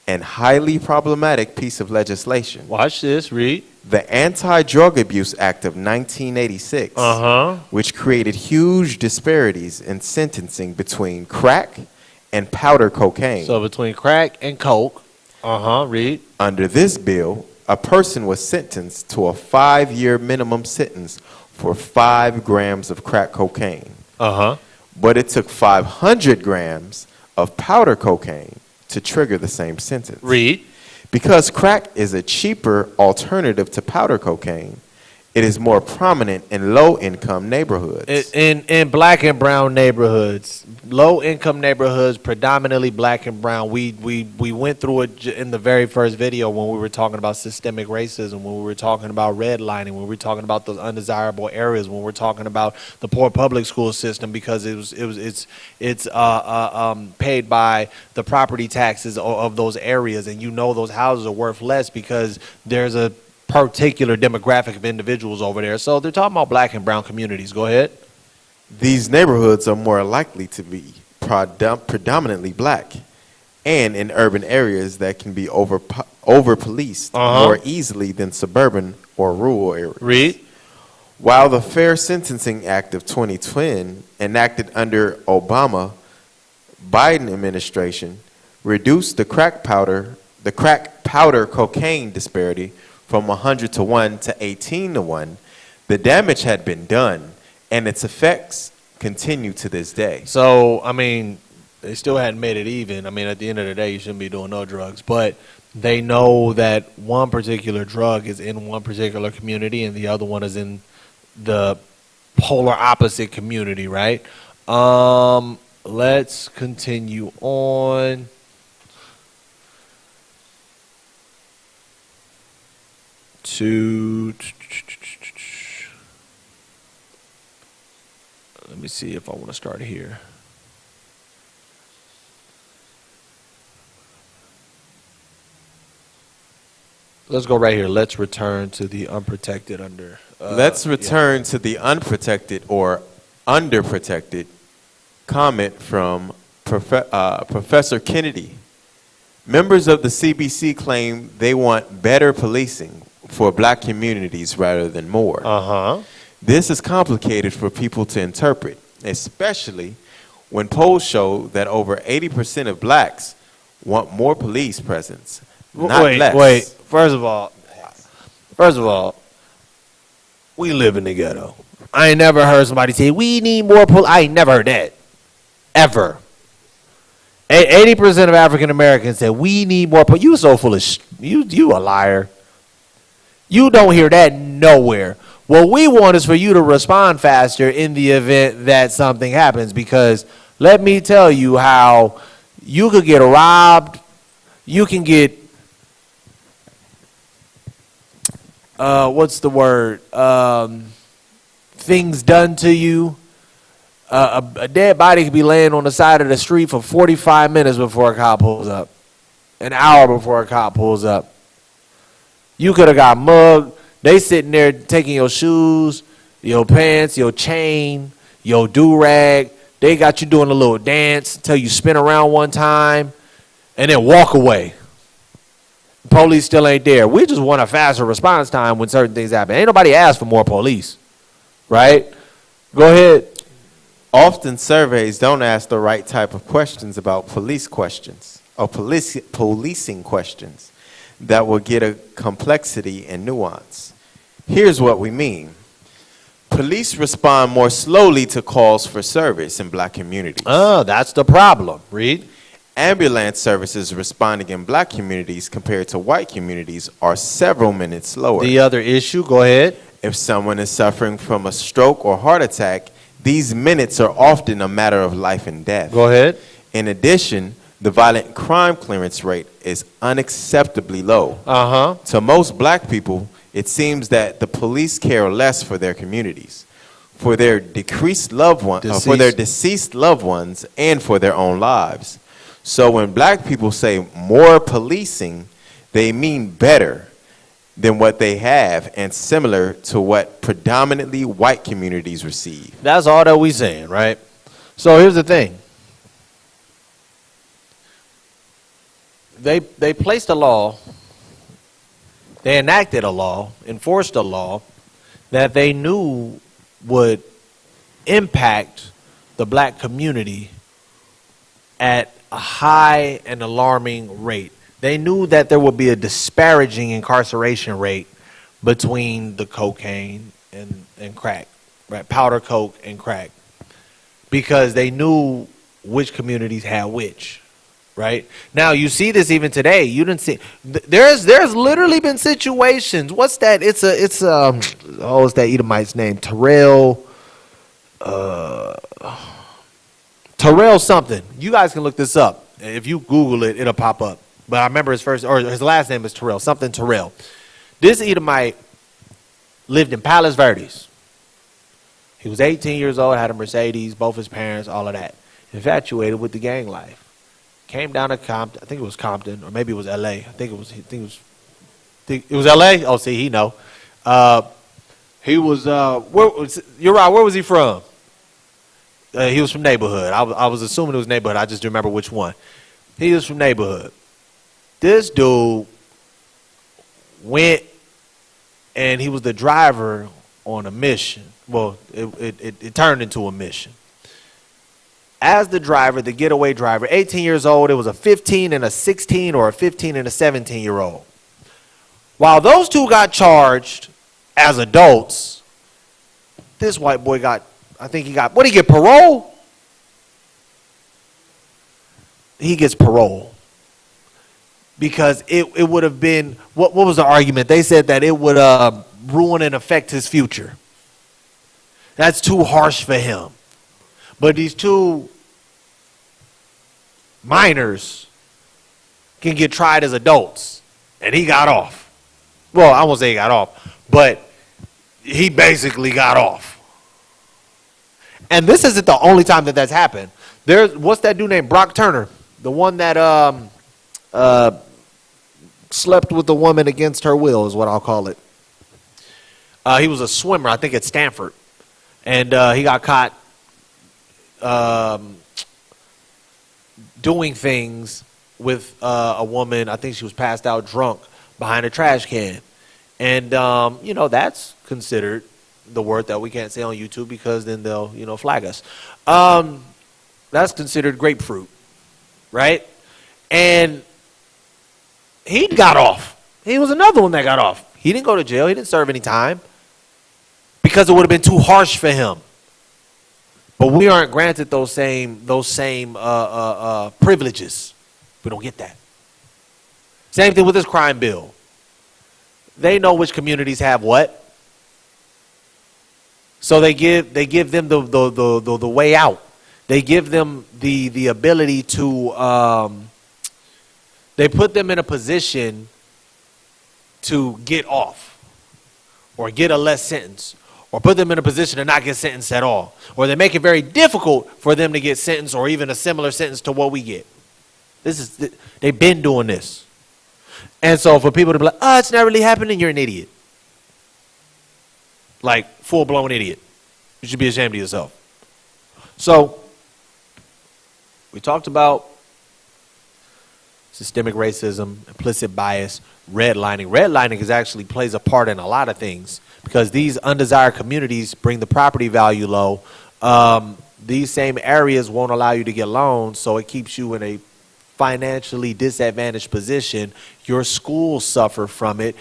and highly problematic piece of legislation. Watch this, read. The Anti-Drug Abuse Act of 1986, which created huge disparities in sentencing between crack and powder cocaine. So between crack and coke, read. Under this bill, a person was sentenced to a 5-year minimum sentence for 5 grams of crack cocaine. But it took 500 grams of powder cocaine to trigger the same sentence. Read. Because crack is a cheaper alternative to powder cocaine, it is more prominent in low-income neighborhoods. In black and brown neighborhoods, low-income neighborhoods, predominantly black and brown. We went through it in the very first video when we were talking about systemic racism, when we were talking about redlining, when we were talking about those undesirable areas, when we're talking about the poor public school system, because it's paid by the property taxes of those areas, and those houses are worth less because there's a particular demographic of individuals over there. So they're talking about black and brown communities. Go ahead. These neighborhoods are more likely to be predominantly black, and in urban areas that can be over-policed more easily than suburban or rural areas. Read. While the Fair Sentencing Act of 2010, enacted under Obama Biden administration, reduced the crack powder cocaine disparity from 100 to 1 to 18 to 1, the damage had been done, and its effects continue to this day. So, they still hadn't made it even. At the end of the day, you shouldn't be doing no drugs. But they know that one particular drug is in one particular community and the other one is in the polar opposite community, right? Let's continue on. Let me see if I want to start here. Let's go right here. Let's return to the unprotected under. To the unprotected or underprotected comment from Professor Kennedy. Members of the CBC claim they want better policing for black communities rather than more. This is complicated for people to interpret, especially when polls show that over 80% of blacks want more police presence, not less. Wait. First of all, we live in the ghetto. I ain't never heard somebody say we need more police. I ain't never heard that, ever. 80% of African Americans said we need more police. You so full of you a liar. You don't hear that nowhere. What we want is for you to respond faster in the event that something happens, because let me tell you how you could get robbed. You can get, things done to you. A dead body could be laying on the side of the street for 45 minutes before a cop pulls up. An hour before a cop pulls up. You could have got mugged. They sitting there taking your shoes, your pants, your chain, your do-rag. They got you doing a little dance until you spin around one time and then walk away. Police still ain't there. We just want a faster response time when certain things happen. Ain't nobody asked for more police, right? Go ahead. Often surveys don't ask the right type of questions about police questions. of policing questions that will get a complexity and nuance. Here's what we mean. Police respond more slowly to calls for service in black communities. Oh, that's the problem. Read. Ambulance services responding in black communities compared to white communities are several minutes slower. The other issue, go ahead. If someone is suffering from a stroke or heart attack, these minutes are often a matter of life and death. Go ahead. In addition, the violent crime clearance rate is unacceptably low. To most black people, it seems that the police care less for their communities, for their deceased loved ones, and for their own lives. So when black people say more policing, they mean better than what they have and similar to what predominantly white communities receive. That's all that we saying, right? So here's the thing. They placed a law, they enacted a law, enforced a law that they knew would impact the black community at a high and alarming rate. They knew that there would be a disparaging incarceration rate between the cocaine and crack, right? Powder coke and crack, because they knew which communities had which. Right now, you see this even today. You didn't see. There's literally been situations. What's that? It's that Edomite's name? Terrell something. You guys can look this up. If you Google it, it'll pop up. But I remember his last name is Terrell. Something Terrell. This Edomite lived in Palos Verdes. He was 18 years old, had a Mercedes, both his parents, all of that. Infatuated with the gang life. Came down to Compton. I think it was Compton, or maybe it was L.A. It was L.A. Oh, see, he know. He was. You're right. Where was he from? He was from neighborhood. I was assuming it was neighborhood. I just don't remember which one. He was from neighborhood. This dude went, and he was the driver on a mission. Well, it turned into a mission. As the driver, the getaway driver, 18 years old, it was a 15 and a 16 or a 15 and a 17-year-old. While those two got charged as adults, this white boy what did he get, parole? He gets parole. Because it would have been, what was the argument? They said that it would ruin and affect his future. That's too harsh for him. But these two minors can get tried as adults, and he got off. Well, I won't say he got off, but he basically got off. And this isn't the only time that that's happened. What's that dude named Brock Turner? The one that slept with the woman against her will is what I'll call it. He was a swimmer, I think at Stanford, and he got caught doing things with a woman. I think she was passed out drunk behind a trash can. And, that's considered the word that we can't say on YouTube because then they'll, flag us. That's considered grapefruit, right? And he got off. He was another one that got off. He didn't go to jail. He didn't serve any time because it would have been too harsh for him. But we aren't granted those same privileges. We don't get that. Same thing with this crime bill. They know which communities have what. So they give them the way out. They give them the ability to they put them in a position to get off or get a less sentence, or put them in a position to not get sentenced at all. Or they make it very difficult for them to get sentenced or even a similar sentence to what we get. They've been doing this. And so for people to be like, oh, it's not really happening, you're an idiot. Like, full-blown idiot. You should be ashamed of yourself. So, we talked about systemic racism, implicit bias, redlining. Redlining actually plays a part in a lot of things because these undesired communities bring the property value low. These same areas won't allow you to get loans, so it keeps you in a financially disadvantaged position, your schools suffer from it,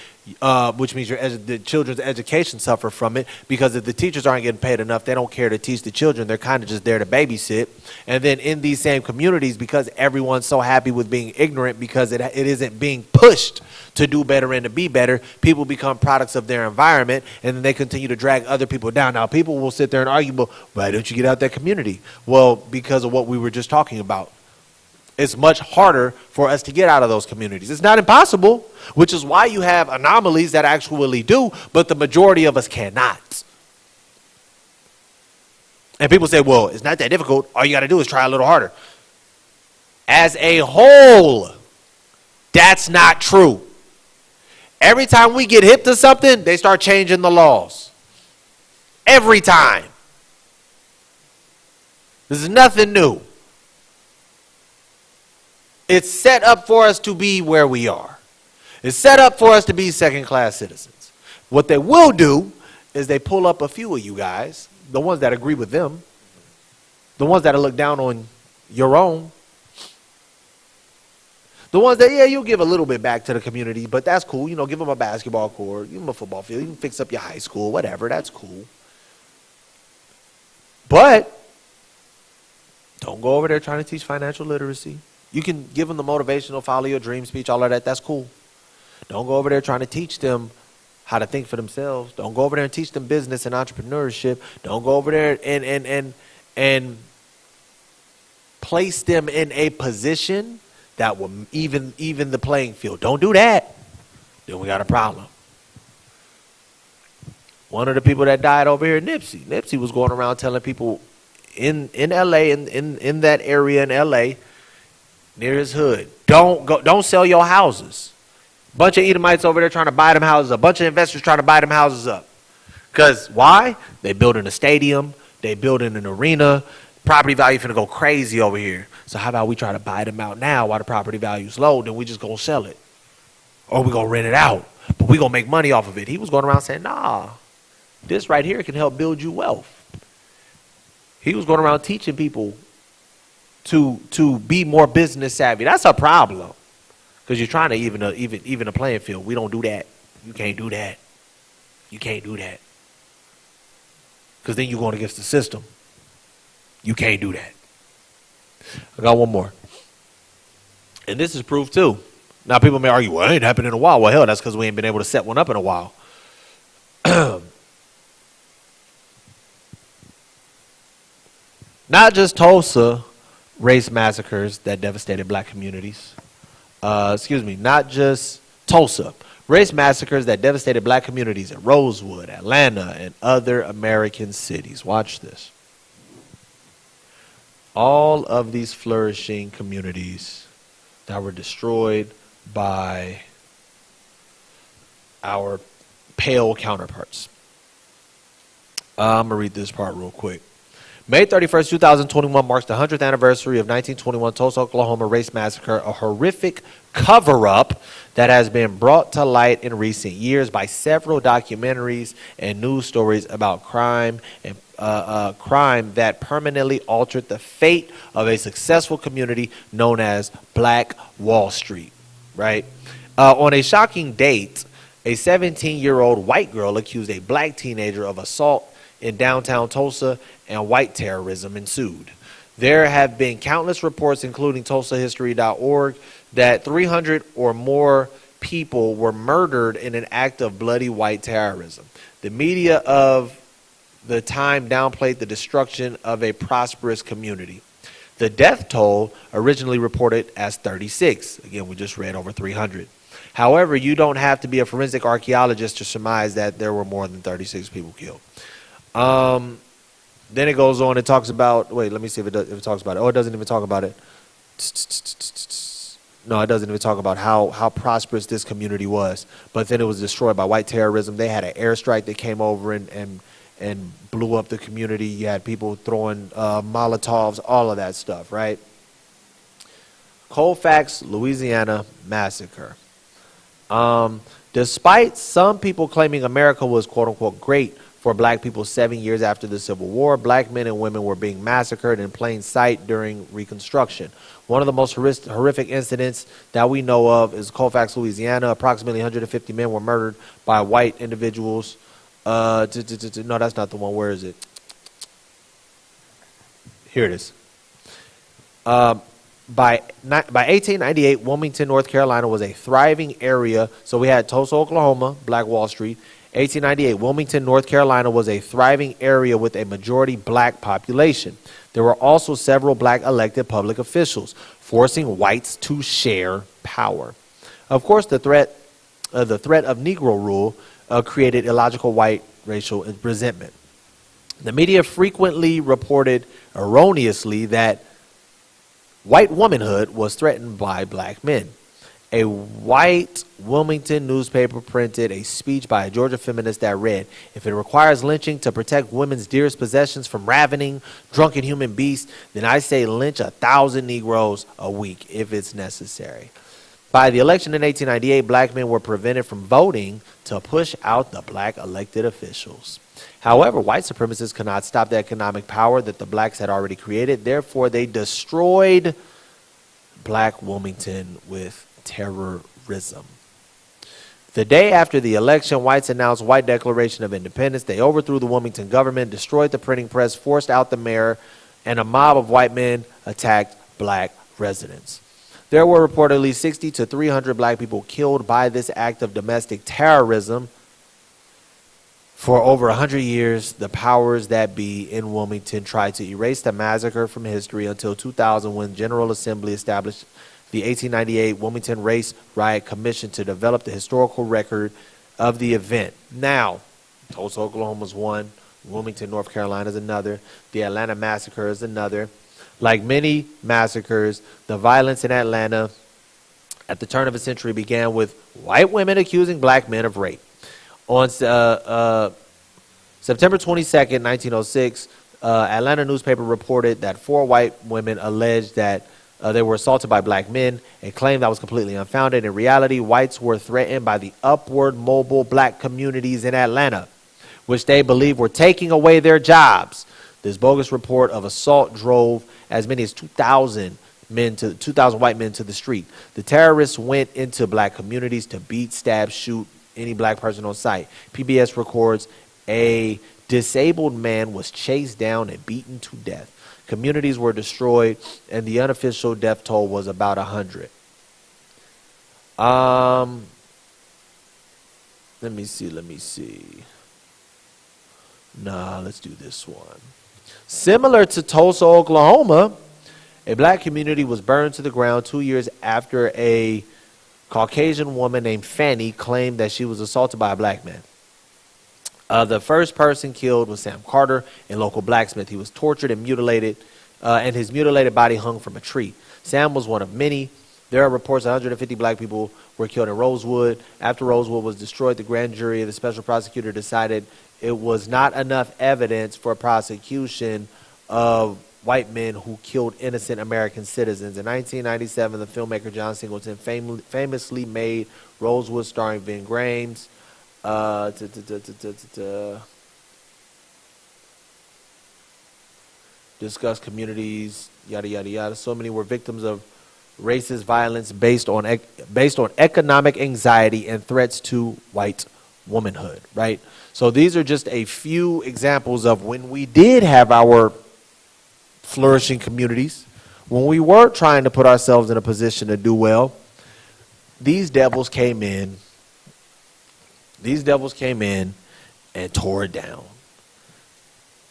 which means the children's education suffer from it, because if the teachers aren't getting paid enough, they don't care to teach the children. They're kind of just there to babysit. And then in these same communities, because everyone's so happy with being ignorant because it isn't being pushed to do better and to be better, people become products of their environment, and then they continue to drag other people down. Now, people will sit there and argue, well, why don't you get out that community? Well, because of what we were just talking about. It's much harder for us to get out of those communities. It's not impossible, which is why you have anomalies that actually do, but the majority of us cannot. And people say, well, it's not that difficult. All you got to do is try a little harder. As a whole, that's not true. Every time we get hip to something, they start changing the laws. Every time. This is nothing new. It's set up for us to be where we are. It's set up for us to be second-class citizens. What they will do is they pull up a few of you guys, the ones that agree with them, the ones that look down on your own, the ones that, yeah, you'll give a little bit back to the community, but that's cool. You know, give them a basketball court, give them a football field, you can fix up your high school, whatever, that's cool. But don't go over there trying to teach financial literacy. You can give them the motivational, follow your dream speech, all of that. That's cool. Don't go over there trying to teach them how to think for themselves. Don't go over there and teach them business and entrepreneurship. Don't go over there and place them in a position that will even the playing field. Don't do that. Then we got a problem. One of the people that died over here, Nipsey was going around telling people in LA, in that area in LA, near his hood, don't sell your houses. Bunch of Edomites over there trying to buy them houses up. Bunch of investors trying to buy them houses up. Because why? They building a stadium. They building an arena. Property value finna go crazy over here. So how about we try to buy them out now while the property value's low, then we just gonna sell it. Or we gonna rent it out. But we gonna make money off of it. He was going around saying, nah, this right here can help build you wealth. He was going around teaching people to be more business savvy. That's a problem. Because you're trying to even a playing field. We don't do that. You can't do that. You can't do that. Because then you're going against the system. You can't do that. I got one more. And this is proof too. Now people may argue, well, it ain't happened in a while. Well, hell, that's because we ain't been able to set one up in a while. Not just Tulsa race massacres that devastated black communities. Not just Tulsa. Race massacres that devastated black communities in Rosewood, Atlanta, and other American cities. Watch this. All of these flourishing communities that were destroyed by our pale counterparts. I'm going to read this part real quick. May 31st, 2021 marks the 100th anniversary of 1921 Tulsa, Oklahoma race massacre, a horrific cover-up that has been brought to light in recent years by several documentaries and news stories about crime and crime that permanently altered the fate of a successful community known as Black Wall Street. Right? On a shocking date, a 17-year-old white girl accused a black teenager of assault in downtown Tulsa, and white terrorism ensued. There have been countless reports, including TulsaHistory.org, that 300 or more people were murdered in an act of bloody white terrorism. The media of the time downplayed the destruction of a prosperous community. The death toll originally reported as 36. Again, we just read over 300. However, you don't have to be a forensic archaeologist to surmise that there were more than 36 people killed. Then it goes on, it talks about, wait, let me see if it talks about it. Oh, it doesn't even talk about it. No, it doesn't even talk about how prosperous this community was. But then it was destroyed by white terrorism. They had an airstrike that came over and blew up the community. You had people throwing Molotovs, all of that stuff, right? Colfax, Louisiana massacre. Despite some people claiming America was, quote unquote, great for black people 7 years after the Civil War. Black men and women were being massacred in plain sight during Reconstruction. One of the most horrific incidents that we know of is Colfax, Louisiana. Approximately 150 men were murdered by white individuals. No, that's not the one. Where is it? Here it is. By 1898, Wilmington, North Carolina was a thriving area. So we had Tulsa, Oklahoma, Black Wall Street. 1898, Wilmington, North Carolina was a thriving area with a majority black population. There were also several black elected public officials, forcing whites to share power. Of course, the threat of Negro rule created illogical white racial resentment. The media frequently reported erroneously that white womanhood was threatened by black men. A white Wilmington newspaper printed a speech by a Georgia feminist that read, "If it requires lynching to protect women's dearest possessions from ravening, drunken human beasts, then I say lynch 1,000 Negroes a week if it's necessary." By the election in 1898, black men were prevented from voting to push out the black elected officials. However, white supremacists could not stop the economic power that the blacks had already created. Therefore, they destroyed black Wilmington with terrorism. The day after the election, whites announced White Declaration of Independence. They overthrew the Wilmington government, destroyed the printing press, forced out the mayor, and a mob of white men attacked black residents. There were reportedly 60 to 300 black people killed by this act of domestic terrorism. For over 100 years, the powers that be in Wilmington tried to erase the massacre from history until 2000, when General Assembly established the 1898 Wilmington Race Riot Commission to develop the historical record of the event. Now, Tulsa, Oklahoma is one. Wilmington, North Carolina is another. The Atlanta Massacre is another. Like many massacres, the violence in Atlanta at the turn of the century began with white women accusing black men of rape. On September 22nd, 1906, Atlanta newspaper reported that 4 white women alleged that they were assaulted by black men, a claim that was completely unfounded. In reality, whites were threatened by the upward mobile black communities in Atlanta, which they believed were taking away their jobs. This bogus report of assault drove as many as 2,000 white men to the street. The terrorists went into black communities to beat, stab, shoot any black person on sight. PBS records a disabled man was chased down and beaten to death. Communities were destroyed, and the unofficial death toll was about 100. Let me see. Nah, let's do this one. Similar to Tulsa, Oklahoma, a black community was burned to the ground 2 years after a Caucasian woman named Fanny claimed that she was assaulted by a black man. The first person killed was Sam Carter, a local blacksmith. He was tortured and mutilated, and his mutilated body hung from a tree. Sam was one of many. There are reports that 150 black people were killed in Rosewood. After Rosewood was destroyed, the grand jury of the special prosecutor decided it was not enough evidence for prosecution of white men who killed innocent American citizens. In 1997, the filmmaker John Singleton famously made Rosewood, starring Ving Rhames. Discuss communities, yada yada yada. So many were victims of racist violence based on economic anxiety and threats to white womanhood. Right. So these are just a few examples of when we did have our flourishing communities, when we were trying to put ourselves in a position to do well. These devils came in. And tore it down.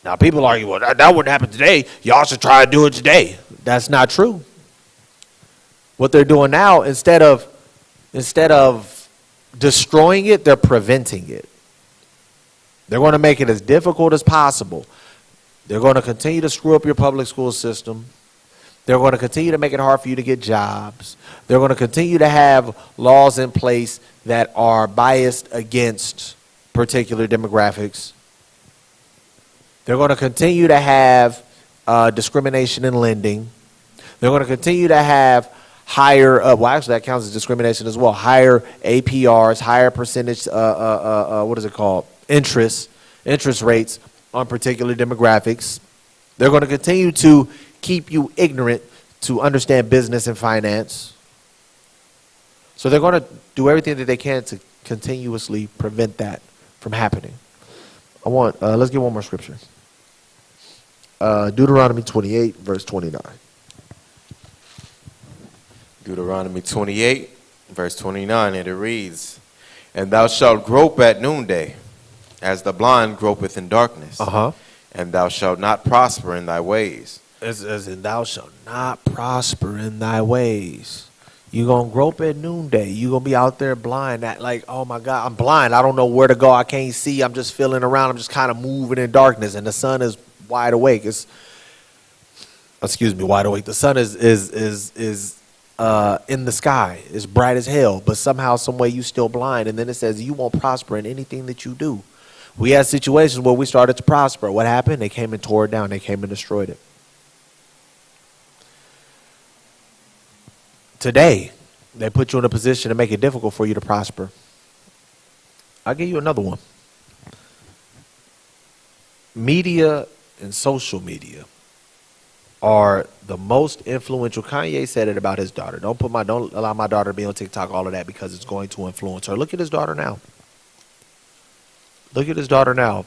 Now, people argue, well, that wouldn't happen today. Y'all should try to do it today. That's not true. What they're doing now, instead of destroying it, they're preventing it. They're going to make it as difficult as possible. They're going to continue to screw up your public school system. They're going to continue to make it hard for you to get jobs. They're going to continue to have laws in place that are biased against particular demographics. They're going to continue to have discrimination in lending. They're going to continue to have higher, well, actually that counts as discrimination as well, higher APRs, higher percentage, interest. interest rates on particular demographics. They're going to continue to keep you ignorant to understand business and finance. So they're going to do everything that they can to continuously prevent that from happening. Let's get one more scripture. Deuteronomy 28, verse 29. Deuteronomy 28, verse 29, and it reads, "And thou shalt grope at noonday, as the blind gropeth in darkness. And thou shalt not prosper in thy ways." As in, thou shalt not prosper in thy ways. You're going to grope at noonday. You're going to be out there blind. Like, oh my God, I'm blind. I don't know where to go. I can't see. I'm just feeling around. I'm just kind of moving in darkness. And the sun is wide awake. Wide awake. The sun is in the sky. It's bright as hell. But somehow, some way, you still blind. And then it says you won't prosper in anything that you do. We had situations where we started to prosper. What happened? They came and tore it down. They came and destroyed it. Today, they put you in a position to make it difficult for you to prosper. I'll give you another one. Media and social media are the most influential. Kanye said it about his daughter. Don't allow my daughter to be on TikTok, all of that, because it's going to influence her. Look at his daughter now. Look at his daughter now.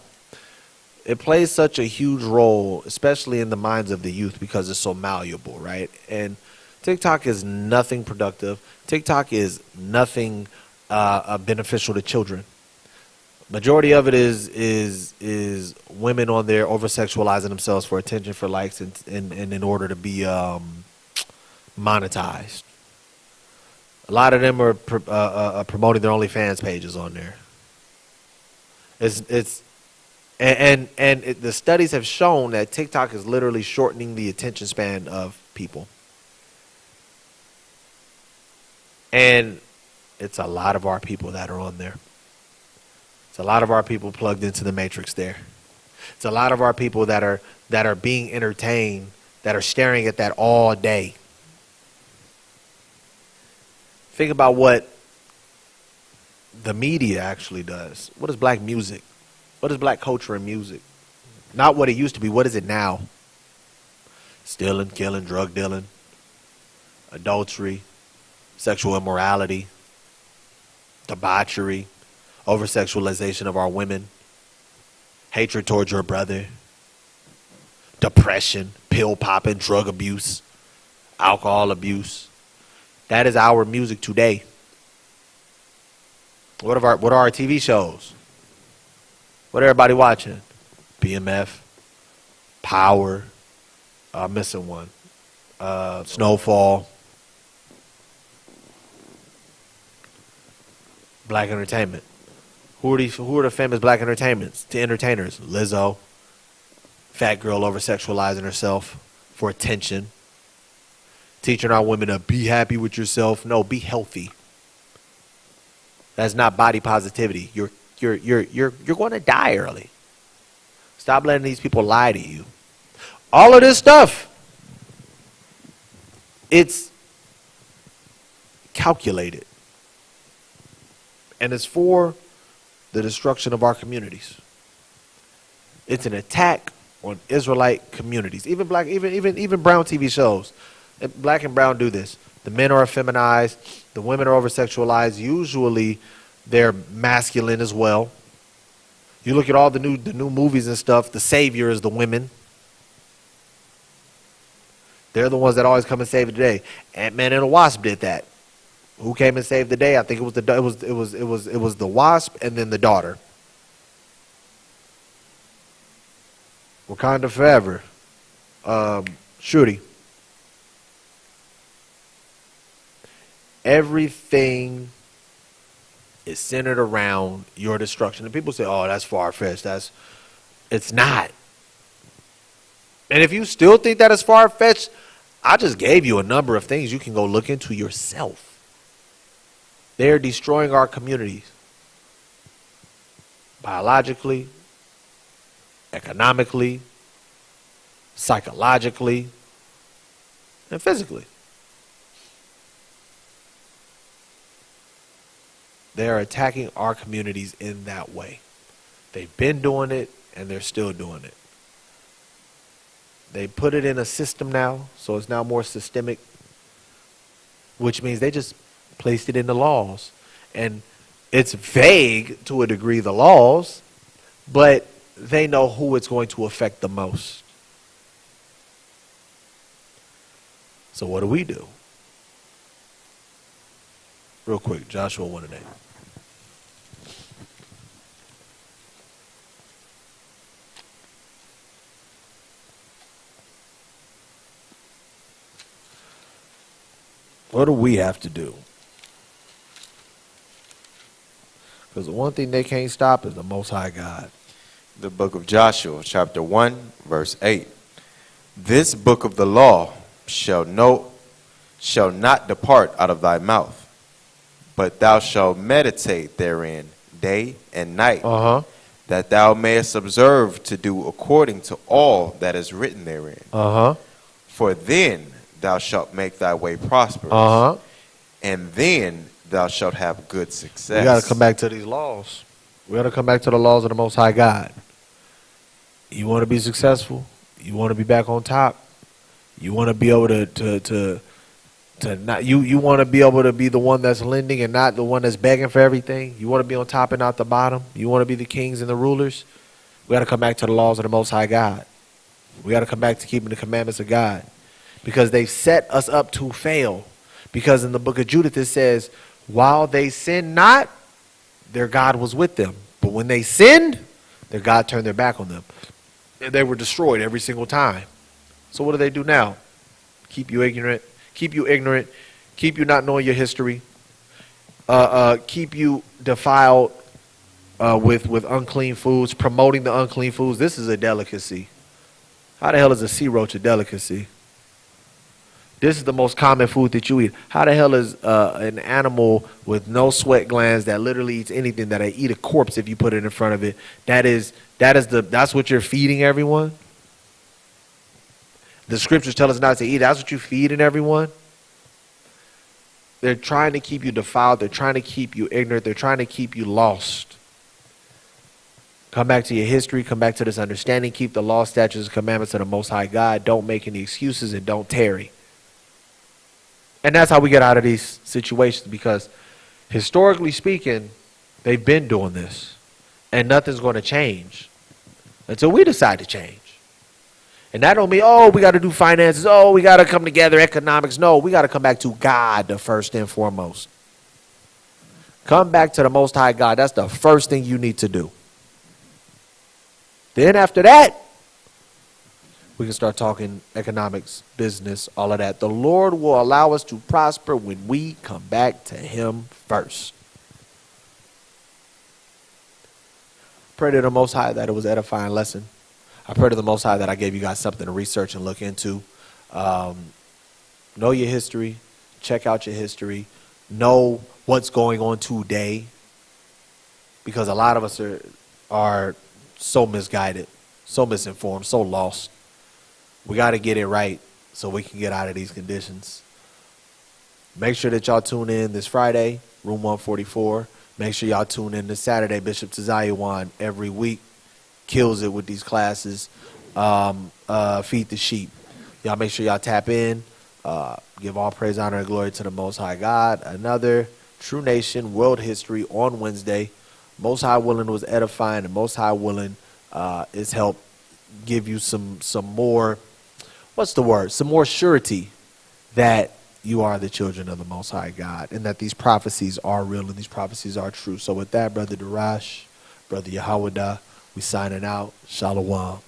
It plays such a huge role, especially in the minds of the youth, because it's so malleable, right? And TikTok is nothing productive. TikTok is nothing beneficial to children. Majority of it is women on there over-sexualizing themselves for attention, for likes, and in order to be monetized. A lot of them are promoting their OnlyFans pages on there. The studies have shown that TikTok is literally shortening the attention span of people. And it's a lot of our people that are on there. It's a lot of our people plugged into the matrix there. It's a lot of our people that are being entertained, that are staring at that all day. Think about what the media actually does. What is black music? What is black culture and music? Not what it used to be. What is it now? Stealing, killing, drug dealing, adultery, sexual immorality, debauchery, over-sexualization of our women, hatred towards your brother, depression, pill popping, drug abuse, alcohol abuse. That is our music today. What are our TV shows? What everybody watching? BMF, Power, missing one, Snowfall, black entertainment. Who are the famous black entertainers? Lizzo, fat girl over-sexualizing herself for attention, teaching our women to be happy with yourself. No, be healthy. That's not body positivity. You're going to die early. Stop letting these people lie to you. All of this stuff, it's calculated. And it's for the destruction of our communities. It's an attack on Israelite communities. Even black, even brown TV shows. Black and brown do this. The men are effeminized. The women are over-sexualized. Usually, they're masculine as well. You look at all the new movies and stuff. The savior is the women. They're the ones that always come and save the day. Ant-Man and the Wasp did that. Who came and saved the day? I think it was the Wasp and then the daughter. Wakanda forever. Shuri. Everything is centered around your destruction. And people say, "Oh, that's far-fetched." It's not. And if you still think that is far-fetched, I just gave you a number of things you can go look into yourself. They're destroying our communities. Biologically, economically, psychologically, and physically. They are attacking our communities in that way. They've been doing it, and they're still doing it. They put it in a system now, so it's now more systemic, which means they just placed it in the laws. And it's vague to a degree, the laws, but they know who it's going to affect the most. So what do we do? Real quick, Joshua 1:8. What do we have to do? Because the one thing they can't stop is the Most High God. The book of Joshua, chapter 1, verse 8. This book of the law shall not depart out of thy mouth, but thou shalt meditate therein day and night, that thou mayest observe to do according to all that is written therein. For then thou shalt make thy way prosperous, and then thou shalt have good success. We got to come back to these laws. We got to come back to the laws of the Most High God. You want to be successful? You want to be back on top? You want to be able to not you want to be able to be the one that's lending and not the one that's begging for everything? You want to be on top and not the bottom? You want to be the kings and the rulers? We got to come back to the laws of the Most High God. We got to come back to keeping the commandments of God, because they've set us up to fail. Because in the book of Judith it says, while they sinned not, their God was with them. But when they sinned, their God turned their back on them. And they were destroyed every single time. So what do they do now? Keep you ignorant, keep you not knowing your history, keep you defiled with unclean foods, promoting the unclean foods. This is a delicacy. How the hell is a sea roach a delicacy? This is the most common food that you eat. How the hell is an animal with no sweat glands that literally eats anything, that I eat a corpse if you put it in front of it? That's what you're feeding everyone? The scriptures tell us not to eat. That's what you're feeding everyone? They're trying to keep you defiled. They're trying to keep you ignorant. They're trying to keep you lost. Come back to your history. Come back to this understanding. Keep the law, statutes, and commandments of the Most High God. Don't make any excuses and don't tarry. And that's how we get out of these situations, because historically speaking, they've been doing this. And nothing's going to change until we decide to change. And that don't mean, oh, we got to do finances. Oh, we got to come together, economics. No, we got to come back to God first and foremost. Come back to the Most High God. That's the first thing you need to do. Then after that, we can start talking economics, business, all of that. The Lord will allow us to prosper when we come back to Him first. Pray to the Most High that it was an edifying lesson. I pray to the Most High that I gave you guys something to research and look into. Know your history. Check out your history. Know what's going on today. Because a lot of us are so misguided, so misinformed, so lost. We got to get it right so we can get out of these conditions. Make sure that y'all tune in this Friday, Room 144. Make sure y'all tune in this Saturday. Bishop Tazayawan every week kills it with these classes. Feed the sheep. Y'all make sure y'all tap in. Give all praise, honor, and glory to the Most High God. Another True Nation World History on Wednesday. Most High willing was edifying, and Most High willing is help give you some more, what's the word? Some more surety that you are the children of the Most High God, and that these prophecies are real and these prophecies are true. So with that, Brother Darash, Brother Yahawada, we signing out. Shalom.